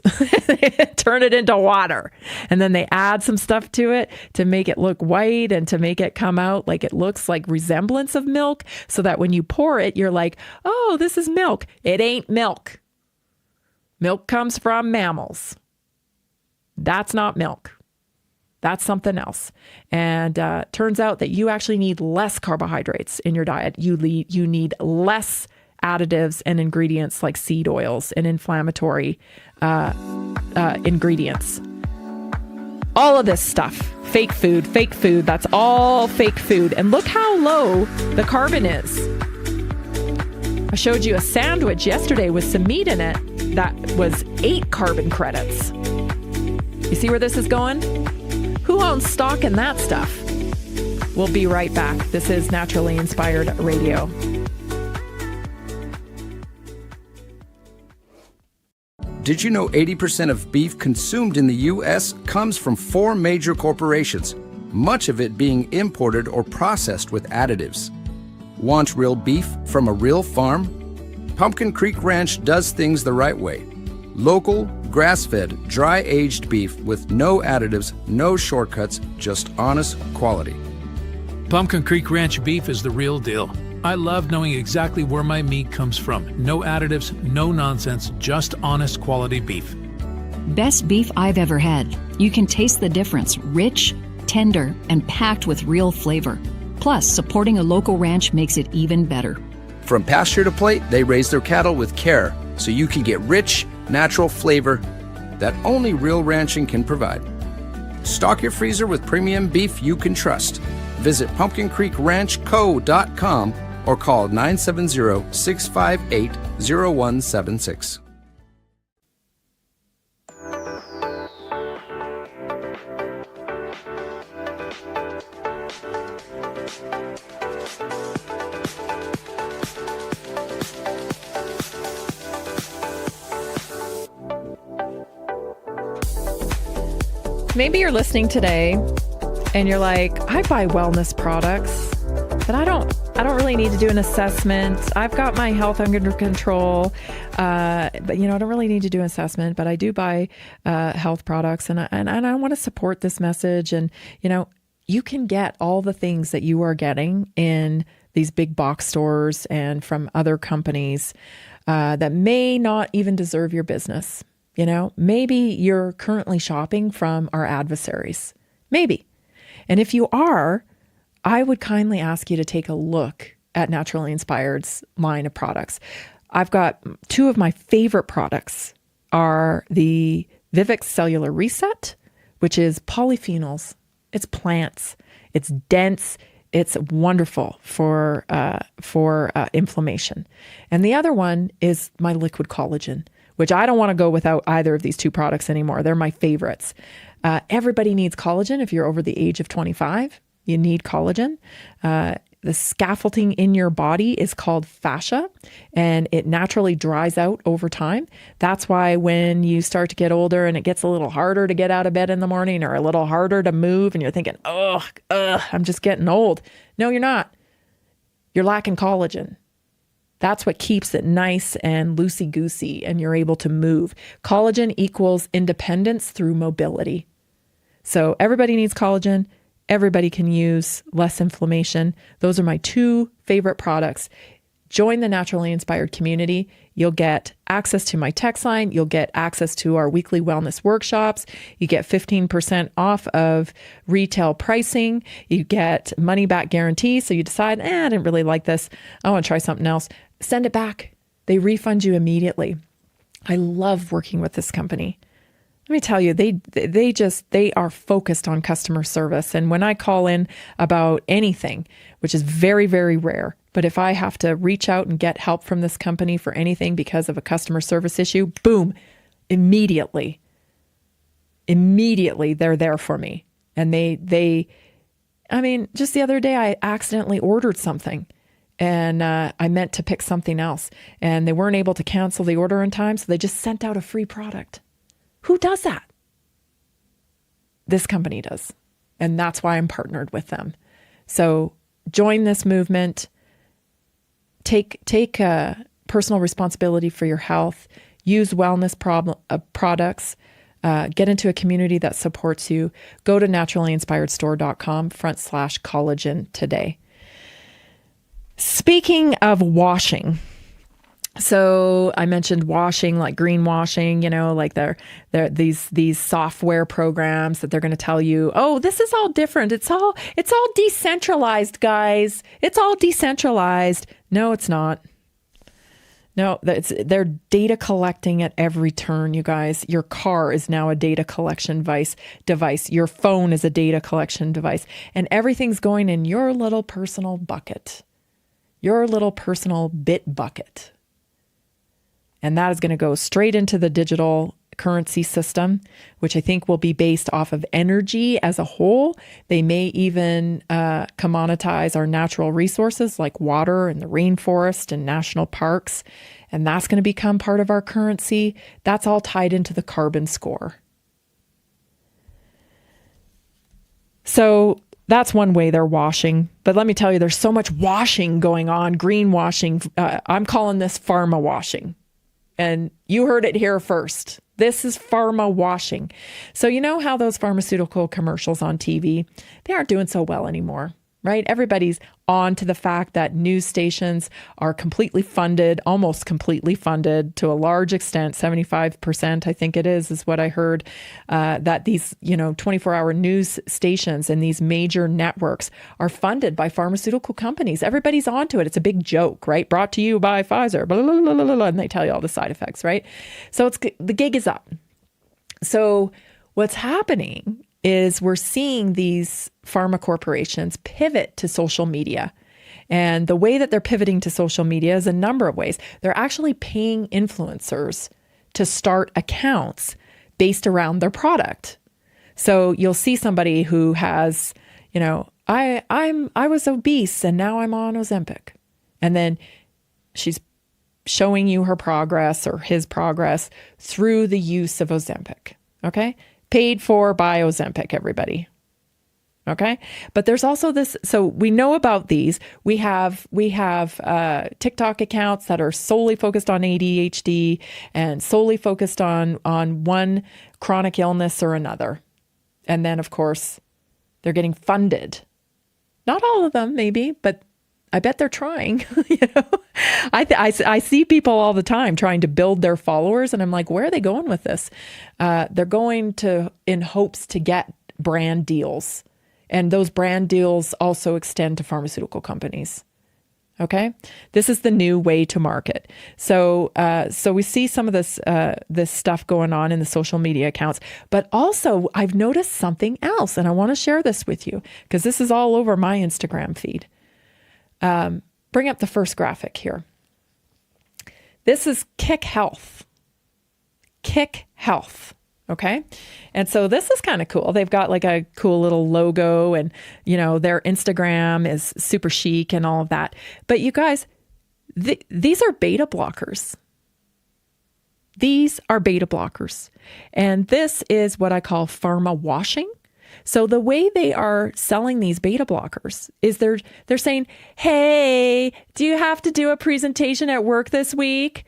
turn it into water, and then they add some stuff to it to make it look white and to make it come out like it looks like resemblance of milk so that when you pour it, you're like, oh, this is milk. It ain't milk. Milk comes from mammals. That's not milk. That's something else. And turns out that you actually need less carbohydrates in your diet. You need less additives and ingredients like seed oils and inflammatory ingredients. All of this stuff, fake food, that's all fake food. And look how low the carbon is. I showed you a sandwich yesterday with some meat in it that was 8 carbon credits. You see where this is going? Who owns stock in that stuff? We'll be right back. This is Naturally Inspired Radio. Did you know 80% of beef consumed in the U.S. comes from 4 major corporations, much of it being imported or processed with additives? Want real beef from a real farm? Pumpkin Creek Ranch does things the right way. Local, grass-fed, dry-aged beef with no additives, no shortcuts, just honest quality. Pumpkin Creek Ranch beef is the real deal. I love knowing exactly where my meat comes from. No additives, no nonsense, just honest quality beef. Best beef I've ever had. You can taste the difference. Rich, tender, and packed with real flavor. Plus, supporting a local ranch makes it even better. From pasture to plate, they raise their cattle with care, so you can get rich, natural flavor that only real ranching can provide. Stock your freezer with premium beef you can trust. Visit pumpkincreekranchco.com or call 970-658-0176. Maybe you're listening today and you're like, I buy wellness products, but I don't really need to do an assessment. I've got my health under control, but I don't really need to do an assessment. But I do buy health products, and I want to support this message. And you can get all the things that you are getting in these big box stores and from other companies that may not even deserve your business. Maybe you're currently shopping from our adversaries. Maybe. And if you are, I would kindly ask you to take a look at Naturally Inspired's line of products. I've got 2 of my favorite products are the Vivix Cellular Reset, which is polyphenols. It's plants. It's dense. It's wonderful for inflammation. And the other one is my liquid collagen, which I don't want to go without either of these 2 products anymore. They're my favorites. Everybody needs collagen. If you're over the age of 25, you need collagen. The scaffolding in your body is called fascia, and it naturally dries out over time. That's why when you start to get older and it gets a little harder to get out of bed in the morning or a little harder to move and you're thinking, I'm just getting old. No, you're not. You're lacking collagen. That's what keeps it nice and loosey-goosey and you're able to move. Collagen equals independence through mobility. So everybody needs collagen. Everybody can use less inflammation. Those are my 2 favorite products. Join the Naturally Inspired community. You'll get access to my text line. You'll get access to our weekly wellness workshops. You get 15% off of retail pricing. You get money back guarantee. So you decide, I didn't really like this. I want to try something else. Send it back. They refund you immediately. I love working with this company. Let me tell you, they are focused on customer service. And when I call in about anything, which is very, very rare, but if I have to reach out and get help from this company for anything because of a customer service issue, boom, immediately they're there for me. And just the other day I accidentally ordered something and I meant to pick something else and they weren't able to cancel the order in time. So they just sent out a free product. Who does that? This company does. And that's why I'm partnered with them. So join this movement. Take personal responsibility for your health. Use wellness products. Get into a community that supports you. Go to naturallyinspiredstore.com/collagen today. Speaking of washing, so I mentioned washing, like greenwashing, like these software programs that they're going to tell you, oh, this is all different. It's all decentralized, guys. It's all decentralized. No, it's not. No, they're data collecting at every turn, you guys. Your car is now a data collection device. Your phone is a data collection device. And everything's going in your little personal bucket, your little personal bit bucket. And that is going to go straight into the digital currency system, which I think will be based off of energy as a whole. They may even commoditize our natural resources like water and the rainforest and national parks. And that's going to become part of our currency. That's all tied into the carbon score. So that's one way they're washing. But let me tell you, there's so much washing going on, greenwashing. I'm calling this pharma washing. And you heard it here first. This is pharma washing. So you know how those pharmaceutical commercials on TV, they aren't doing so well anymore, right? Everybody's on to the fact that news stations are completely funded, almost completely funded to a large extent, 75%, I think it is what I heard, that these, 24-hour news stations and these major networks are funded by pharmaceutical companies. Everybody's onto it. It's a big joke, right? Brought to you by Pfizer, blah, blah, blah, blah, blah, and they tell you all the side effects, right? So the gig is up. So what's happening is we're seeing these pharma corporations pivot to social media. And the way that they're pivoting to social media is a number of ways. They're actually paying influencers to start accounts based around their product. So you'll see somebody who has, I was obese and now I'm on Ozempic. And then she's showing you her progress or his progress through the use of Ozempic. Okay? Paid for by Ozempic, everybody. Okay? But there's also this, so we know about these. We have TikTok accounts that are solely focused on ADHD and solely focused on one chronic illness or another. And then, of course, they're getting funded. Not all of them, maybe, but I bet they're trying. I see people all the time trying to build their followers, and I'm like, where are they going with this? They're going in hopes to get brand deals, and those brand deals also extend to pharmaceutical companies. Okay, this is the new way to market. So we see some of this stuff going on in the social media accounts, but also I've noticed something else, and I want to share this with you because this is all over my Instagram feed. Bring up the first graphic here. This is Kick Health. Kick Health. Okay. And so this is kind of cool. They've got like a cool little logo and, their Instagram is super chic and all of that. But you guys, these are beta blockers. These are beta blockers. And this is what I call pharma washing. So the way they are selling these beta blockers is they're saying, hey, do you have to do a presentation at work this week?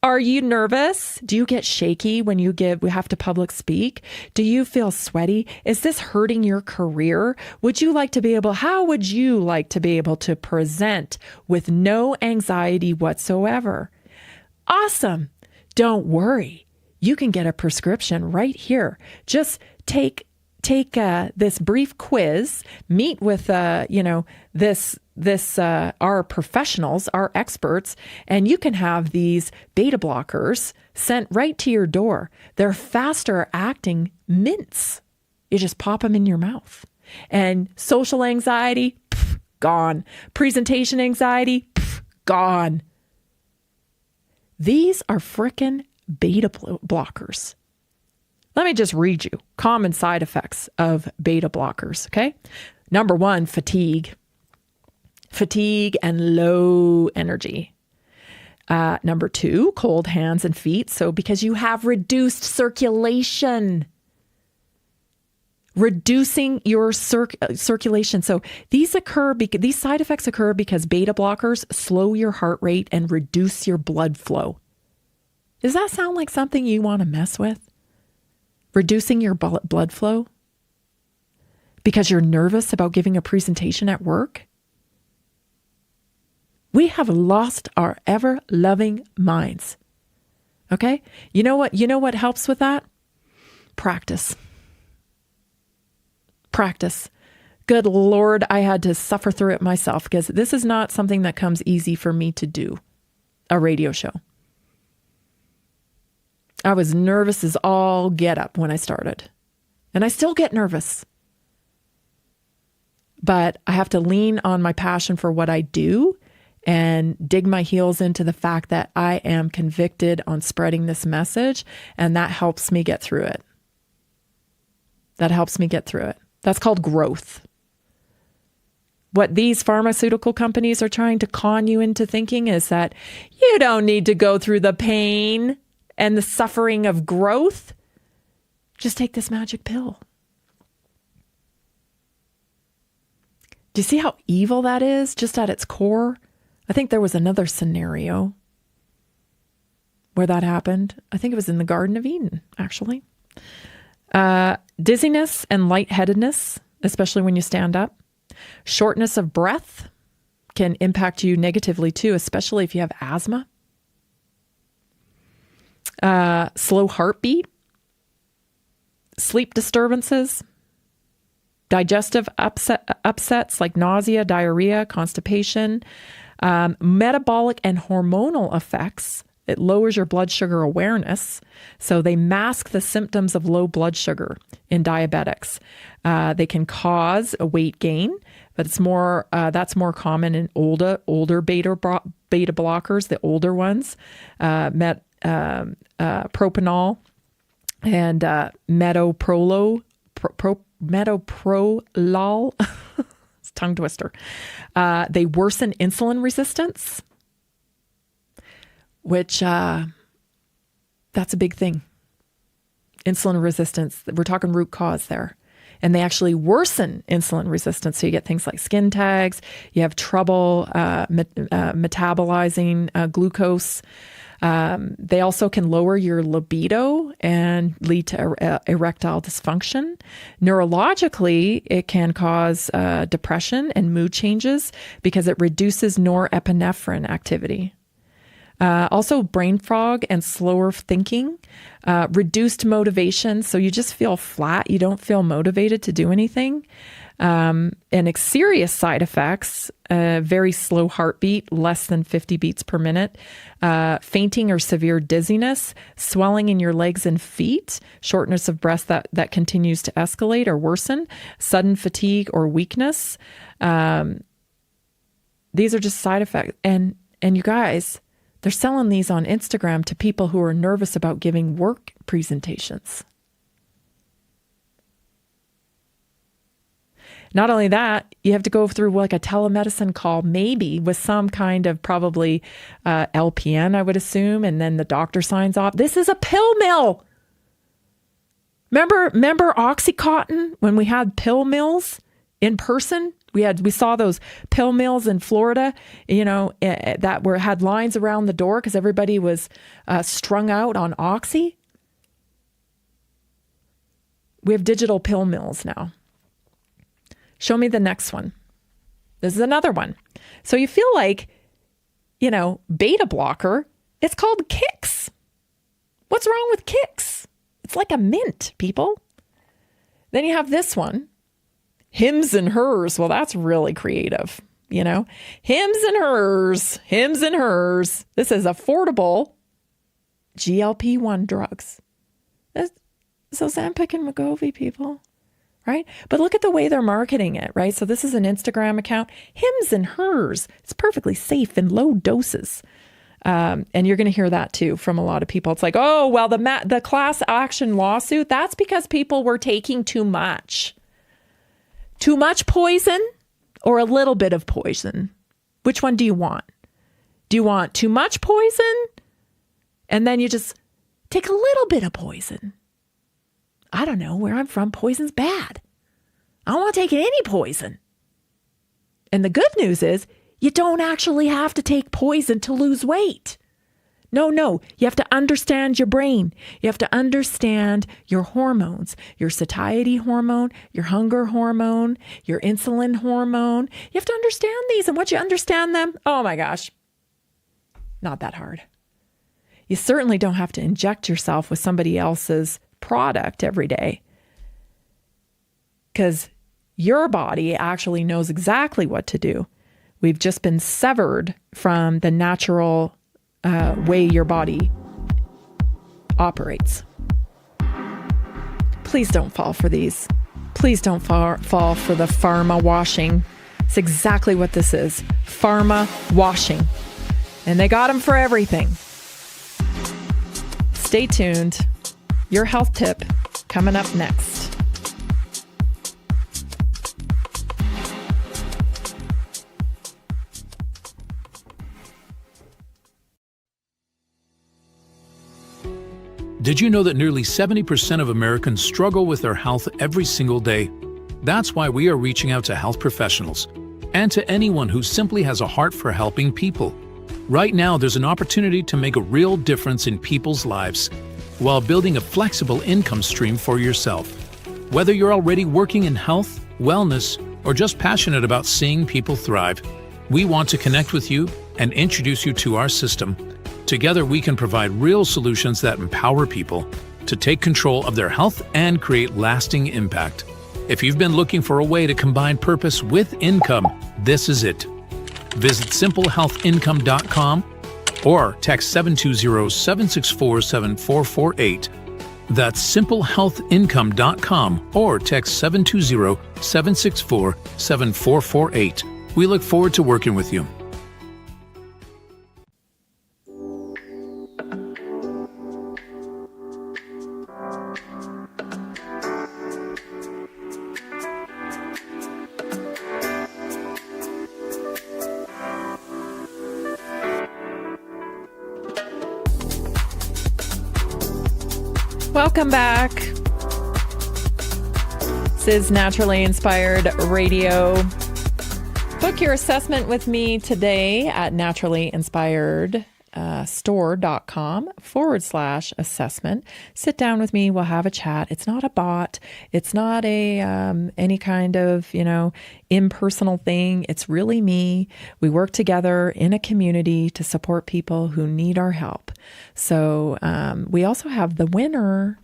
Are you nervous? Do you get shaky when we have to public speak? Do you feel sweaty? Is this hurting your career? How would you like to be able to present with no anxiety whatsoever? Awesome. Don't worry. You can get a prescription right here. Just take this brief quiz, meet with our professionals, our experts, and you can have these beta blockers sent right to your door. They're faster acting mints. You just pop them in your mouth. And social anxiety, gone. Presentation anxiety, gone. These are frickin' beta blockers. Let me just read you common side effects of beta blockers, okay? Number 1, fatigue. Fatigue and low energy. Number 2, cold hands and feet. So because you have reduced circulation, reducing your circulation. So these side effects occur because beta blockers slow your heart rate and reduce your blood flow. Does that sound like something you want to mess with? Reducing your blood flow because you're nervous about giving a presentation at work? We have lost our ever-loving minds. Okay? You know what helps with that? Practice. Practice. Good Lord, I had to suffer through it myself because this is not something that comes easy for me to do, a radio show. I was nervous as all get up when I started. And I still get nervous. But I have to lean on my passion for what I do and dig my heels into the fact that I am convicted on spreading this message, and that helps me get through it. That helps me get through it. That's called growth. What these pharmaceutical companies are trying to con you into thinking is that you don't need to go through the pain and the suffering of growth. Just take this magic pill. Do you see how evil that is just at its core? I think there was another scenario where that happened. I think it was in the Garden of Eden, actually. Dizziness and lightheadedness, especially when you stand up. Shortness of breath can impact you negatively too, especially if you have asthma. Slow heartbeat. Sleep disturbances. Digestive upsets like nausea, diarrhea, constipation. Metabolic and hormonal effects. It lowers your blood sugar awareness. So they mask the symptoms of low blood sugar in diabetics. They can cause a weight gain, but it's more that's more common in older beta blockers, the older ones, propanol and metoprolol. It's a tongue twister. They worsen insulin resistance, which that's a big thing. Insulin resistance, we're talking root cause there. And they actually worsen insulin resistance. So you get things like skin tags, you have trouble metabolizing glucose. They also can lower your libido and lead to erectile dysfunction. Neurologically, it can cause depression and mood changes because it reduces norepinephrine activity. Also brain fog and slower thinking, reduced motivation. So you just feel flat. You don't feel motivated to do anything. And serious side effects, very slow heartbeat, less than 50 beats per minute, fainting or severe dizziness, swelling in your legs and feet, shortness of breath that continues to escalate or worsen, sudden fatigue or weakness. These are just side effects. And you guys, they're selling these on Instagram to people who are nervous about giving work presentations. Not only that, you have to go through like a telemedicine call, maybe with some kind of probably LPN, I would assume, and then the doctor signs off. This is a pill mill. Remember Oxycontin when we had pill mills in person? We saw those pill mills in Florida, that had lines around the door because everybody was strung out on Oxy. We have digital pill mills now. Show me the next one. This is another one. So you feel like, beta blocker. It's called Kicks. What's wrong with Kicks? It's like a mint, people. Then you have this one. Hims and hers. Well, that's really creative, Hims and hers. Hims and hers. This is affordable GLP-1 drugs. So Ozempic and Wegovy, people, right? But look at the way they're marketing it, right? So this is an Instagram account. Hims and hers. It's perfectly safe in low doses. And you're going to hear that too from a lot of people. It's like, oh, well, the class action lawsuit, that's because people were taking too much. Too much poison or a little bit of poison? Which one do you want? Do you want too much poison? And then you just take a little bit of poison. I don't know. Where I'm from, poison's bad. I don't want to take any poison. And the good news is you don't actually have to take poison to lose weight. No. You have to understand your brain. You have to understand your hormones, your satiety hormone, your hunger hormone, your insulin hormone. You have to understand these. And once you understand them, oh my gosh, not that hard. You certainly don't have to inject yourself with somebody else's product every day, because your body actually knows exactly what to do. We've just been severed from the natural way your body operates. Please don't fall for these. Please don't fall for the pharma washing It's exactly what this is. Pharma washing. And they got them for everything. Stay tuned. Your health tip coming up next. Did you know that nearly 70% of Americans struggle with their health every single day? That's why we are reaching out to health professionals and to anyone who simply has a heart for helping people. Right now, there's an opportunity to make a real difference in people's lives while building a flexible income stream for yourself. Whether you're already working in health, wellness, or just passionate about seeing people thrive, we want to connect with you and introduce you to our system. Together, we can provide real solutions that empower people to take control of their health and create lasting impact. If you've been looking for a way to combine purpose with income, this is it. Visit simplehealthincome.com or text 720-764-7448. That's simplehealthincome.com or text 720-764-7448. We look forward to working with you. Welcome back. This is Naturally Inspired Radio. Book your assessment with me today at naturallyinspiredstore.com/assessment. Sit down with me. We'll have a chat. It's not a bot. It's not a any kind of, impersonal thing. It's really me. We work together in a community to support people who need our help. So we also have the winner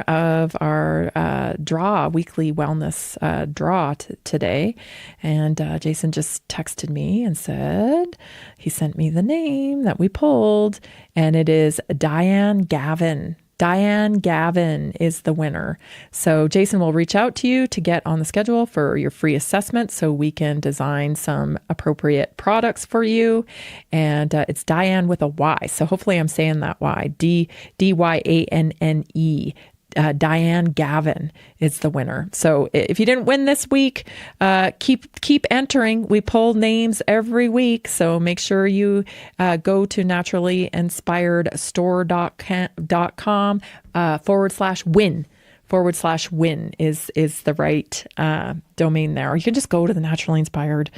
of our weekly wellness draw today. And Jason just texted me and said he sent me the name that we pulled, and it is Diane Gavin. Diane Gavin is the winner. So Jason will reach out to you to get on the schedule for your free assessment so we can design some appropriate products for you. And it's Diane with a Y. So hopefully I'm saying that Y. Dyanne. Diane Gavin is the winner. So if you didn't win this week, keep entering. We pull names every week. So make sure you go to naturallyinspiredstore.com /win. /win is the right domain there. Or you can just go to the Naturally Inspired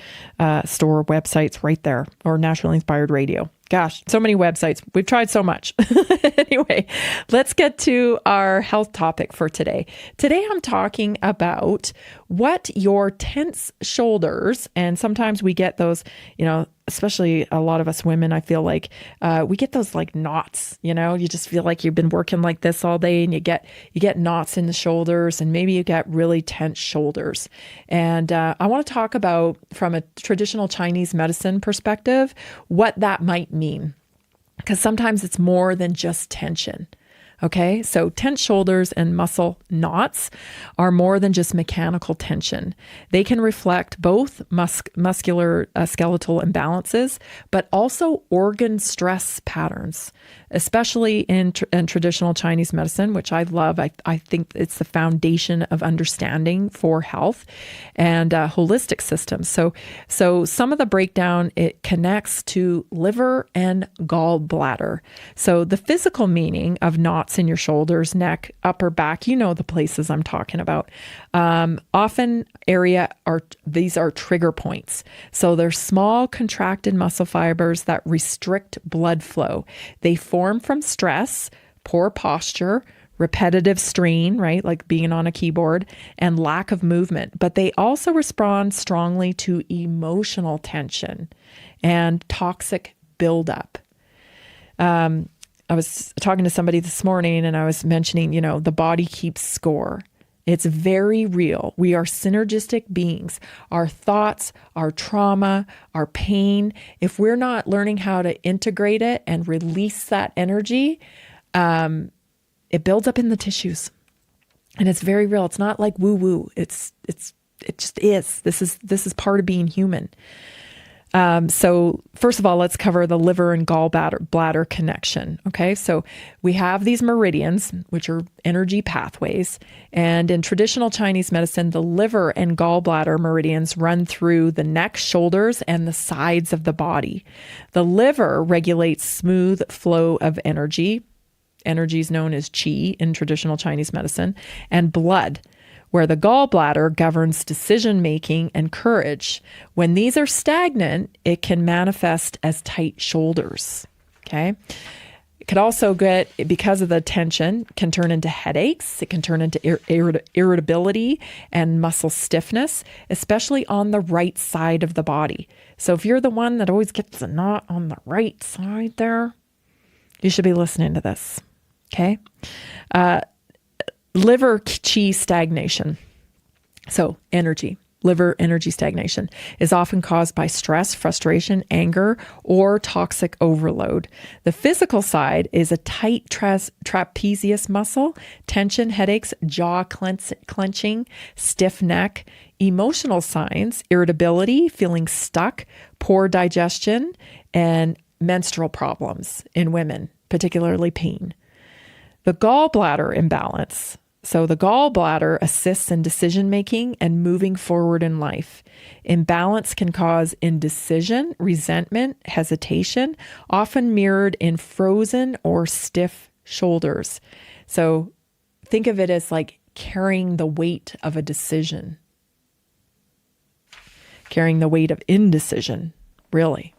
store websites right there, or Naturally Inspired Radio. Gosh, so many websites. We've tried so much. Anyway, let's get to our health topic for today. Today, I'm talking about what your tense shoulders, and sometimes we get those, especially a lot of us women, I feel like we get those like knots, you just feel like you've been working like this all day and you get knots in the shoulders, and maybe you get really tense shoulders. And I want to talk about, from a traditional Chinese medicine perspective, what that might mean, because sometimes it's more than just tension. Okay, so tense shoulders and muscle knots are more than just mechanical tension. They can reflect both muscular skeletal imbalances, but also organ stress patterns, especially in traditional Chinese medicine, which I love. I think it's the foundation of understanding for health and holistic systems. So some of the breakdown, it connects to liver and gallbladder. So the physical meaning of knots in your shoulders, neck, upper back, the places I'm talking about. Often these are trigger points. So they're small contracted muscle fibers that restrict blood flow. They form from stress, poor posture, repetitive strain, right? Like being on a keyboard, and lack of movement. But they also respond strongly to emotional tension and toxic buildup. I was talking to somebody this morning and I was mentioning, the body keeps score. It's very real. We are synergistic beings. Our thoughts, our trauma, our pain, if we're not learning how to integrate it and release that energy, it builds up in the tissues. And it's very real. It's not like woo-woo. It's It just is. This is part of being human. So first of all, let's cover the liver and bladder connection. Okay. So we have these meridians, which are energy pathways. And in traditional Chinese medicine, the liver and gallbladder meridians run through the neck, shoulders, and the sides of the body. The liver regulates smooth flow of energy. Energy is known as qi in traditional Chinese medicine, and blood, where the gallbladder governs decision-making and courage. When these are stagnant, it can manifest as tight shoulders, okay? It could also get, because of the tension, can turn into headaches. It can turn into irritability and muscle stiffness, especially on the right side of the body. So if you're the one that always gets a knot on the right side there, you should be listening to this, okay? Liver qi stagnation. So energy, liver energy stagnation is often caused by stress, frustration, anger, or toxic overload. The physical side is a tight trapezius muscle, tension, headaches, jaw clenching, stiff neck. Emotional signs, irritability, feeling stuck, poor digestion, and menstrual problems in women, particularly pain. The gallbladder imbalance. So the gallbladder assists in decision-making and moving forward in life. Imbalance can cause indecision, resentment, hesitation, often mirrored in frozen or stiff shoulders. So think of it as like carrying the weight of a decision. Carrying the weight of indecision, really.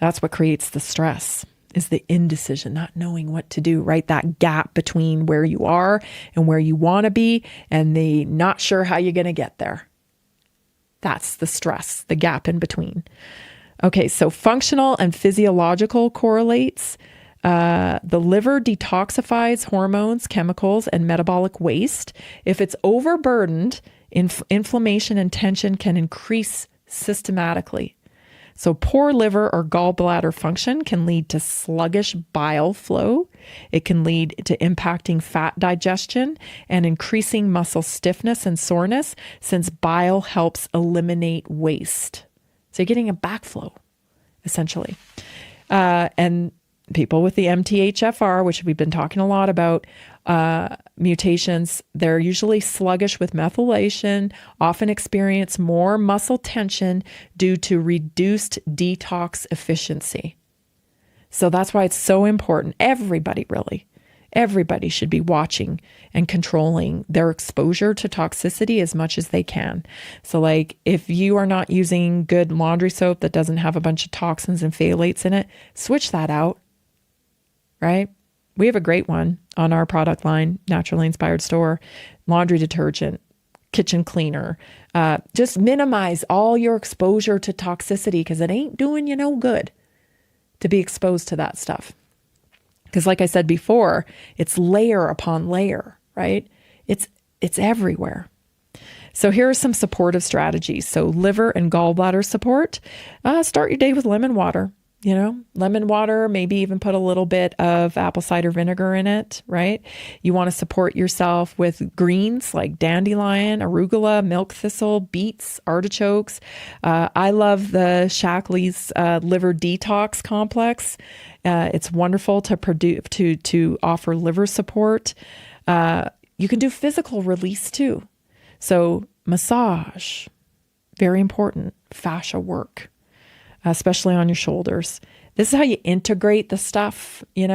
That's what creates the stress. Is the indecision, not knowing what to do, right? That gap between where you are and where you want to be and the not sure how you're going to get there. That's the stress, the gap in between. Okay, so functional and physiological correlates. The liver detoxifies hormones, chemicals, and metabolic waste. If it's overburdened, inflammation and tension can increase systematically. So poor liver or gallbladder function can lead to sluggish bile flow. It can lead to impacting fat digestion and increasing muscle stiffness and soreness, since bile helps eliminate waste. So you're getting a backflow, essentially. And people with the MTHFR, which we've been talking a lot about, mutations, they're usually sluggish with methylation, often experience more muscle tension due to reduced detox efficiency. So that's why it's so important. Everybody should be watching and controlling their exposure to toxicity as much as they can. So like if you are not using good laundry soap that doesn't have a bunch of toxins and phthalates in it, switch that out, right? We have a great one on our product line, Naturally Inspired Store, laundry detergent, kitchen cleaner. Just minimize all your exposure to toxicity, because it ain't doing you no good to be exposed to that stuff. Because like I said before, it's layer upon layer, right? It's everywhere. So here are some supportive strategies. So liver and gallbladder support. Start your day with lemon water. Lemon water, maybe even put a little bit of apple cider vinegar in it, right? You want to support yourself with greens like dandelion, arugula, milk thistle, beets, artichokes. I love the Shaklee's liver detox complex. It's wonderful to offer liver support. You can do physical release too. So massage, very important, fascia work, especially on your shoulders. This is how you integrate the stuff, We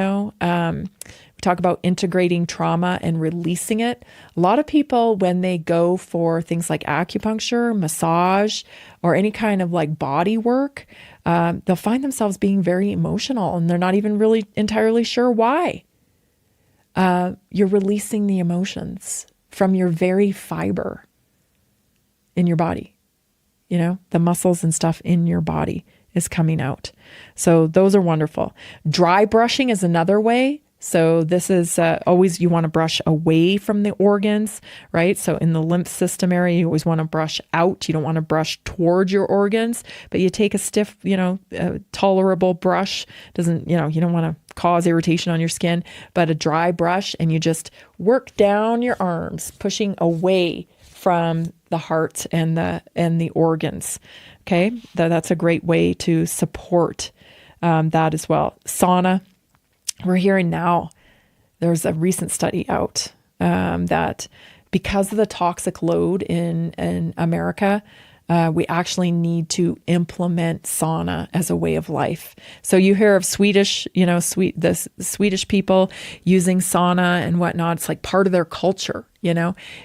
talk about integrating trauma and releasing it. A lot of people, when they go for things like acupuncture, massage, or any kind of like body work, they'll find themselves being very emotional, and they're not even really entirely sure why. You're releasing the emotions from your very fiber in your body. The muscles and stuff in your body is coming out. So those are wonderful. Dry brushing is another way. So this is always, you want to brush away from the organs, right? So in the lymph system area, you always want to brush out. You don't want to brush towards your organs, but you take a stiff, tolerable brush. Doesn't, you don't want to cause irritation on your skin, but a dry brush, and you just work down your arms, pushing away from the heart and the organs. Okay, that's a great way to support that as well. Sauna. We're hearing now, there's a recent study out that because of the toxic load in America, we actually need to implement sauna as a way of life. So you hear of Swedish, the Swedish people using sauna and whatnot. It's like part of their culture,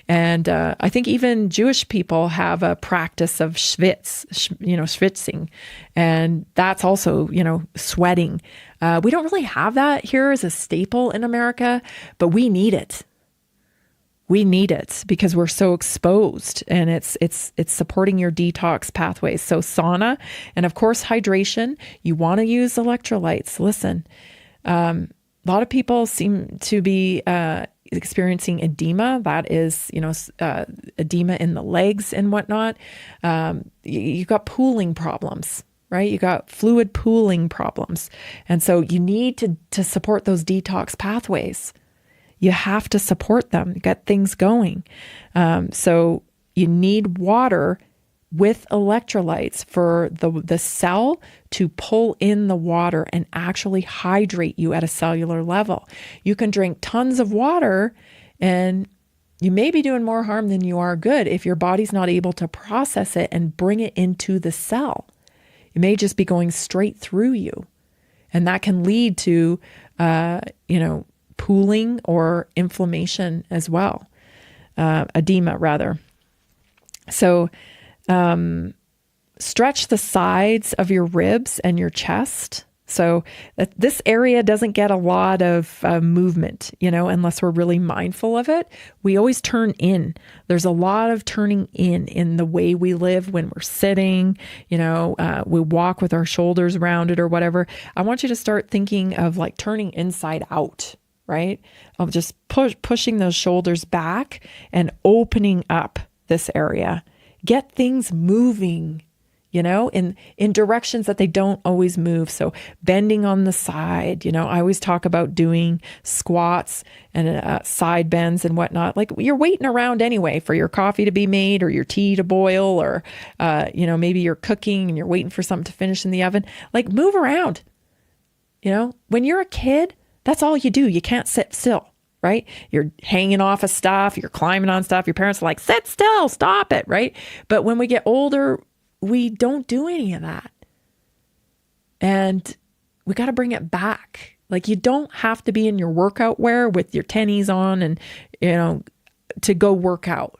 And I think even Jewish people have a practice of schwitzing, and that's also, sweating. We don't really have that here as a staple in America, but we need it. We need it because we're so exposed, and it's supporting your detox pathways. So sauna, and of course hydration. You want to use electrolytes. Listen, a lot of people seem to be experiencing edema. That is, edema in the legs and whatnot. You've got pooling problems, right? You got fluid pooling problems, and so you need to support those detox pathways. You have to support them, get things going. So you need water with electrolytes for the cell to pull in the water and actually hydrate you at a cellular level. You can drink tons of water and you may be doing more harm than you are good if your body's not able to process it and bring it into the cell. It may just be going straight through you. And that can lead to, pooling or inflammation as well, edema rather. So stretch the sides of your ribs and your chest. So this area doesn't get a lot of movement, unless we're really mindful of it. We always turn in. There's a lot of turning in the way we live when we're sitting, we walk with our shoulders rounded or whatever. I want you to start thinking of like turning inside out. Right? Of just pushing those shoulders back and opening up this area. Get things moving, in directions that they don't always move. So bending on the side, I always talk about doing squats and side bends and whatnot. Like you're waiting around anyway for your coffee to be made or your tea to boil or, maybe you're cooking and you're waiting for something to finish in the oven. Like move around, when you're a kid, that's all you do. You can't sit still, right? You're hanging off of stuff. You're climbing on stuff. Your parents are like, sit still, stop it, right? But when we get older, we don't do any of that. And we got to bring it back. Like you don't have to be in your workout wear with your tennies on and, to go work out.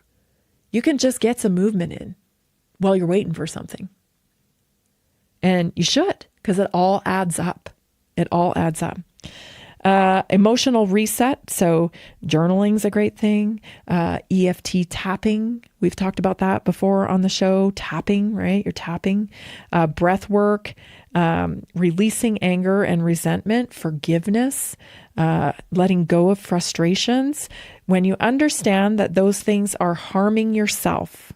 You can just get some movement in while you're waiting for something. And you should, because it all adds up. It all adds up. Emotional reset. So journaling's a great thing. EFT tapping. We've talked about that before on the show. Tapping, right? You're tapping. Breath work, releasing anger and resentment, forgiveness, letting go of frustrations. When you understand that those things are harming yourself,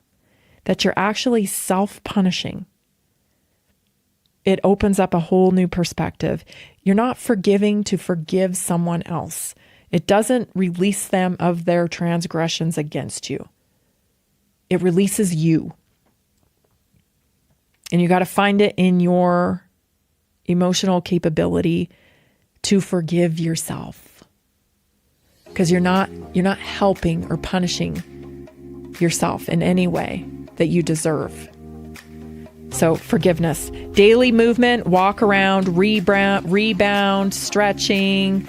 that you're actually self-punishing, it opens up a whole new perspective. You're not forgiving to forgive someone else. It doesn't release them of their transgressions against you. It releases you. And you got to find it in your emotional capability to forgive yourself. Because you're not helping or punishing yourself in any way that you deserve. So forgiveness, daily movement, walk around, rebound, stretching,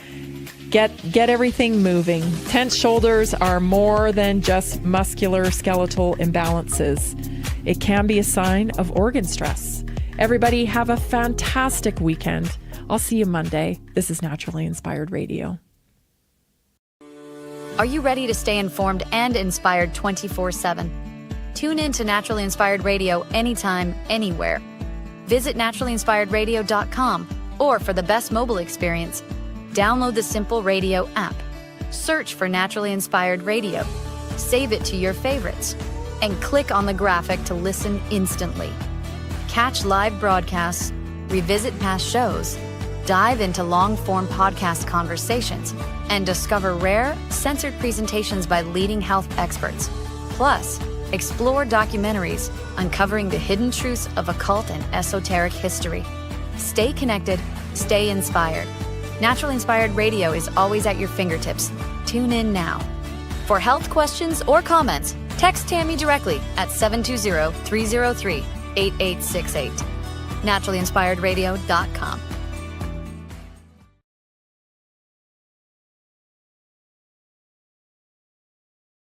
get everything moving. Tense shoulders are more than just muscular skeletal imbalances. It can be a sign of organ stress. Everybody have a fantastic weekend. I'll see you Monday. This is Naturally Inspired Radio. Are you ready to stay informed and inspired 24/7? Tune in to Naturally Inspired Radio anytime, anywhere. Visit naturallyinspiredradio.com, or for the best mobile experience, download the Simple Radio app. Search for Naturally Inspired Radio, save it to your favorites, and click on the graphic to listen instantly. Catch live broadcasts, revisit past shows, dive into long-form podcast conversations, and discover rare, censored presentations by leading health experts. Plus, explore documentaries uncovering the hidden truths of occult and esoteric history. Stay connected, stay inspired. Naturally Inspired Radio is always at your fingertips. Tune in now. For health questions or comments, text Tammy directly at 720-303-8868. NaturallyInspiredRadio.com.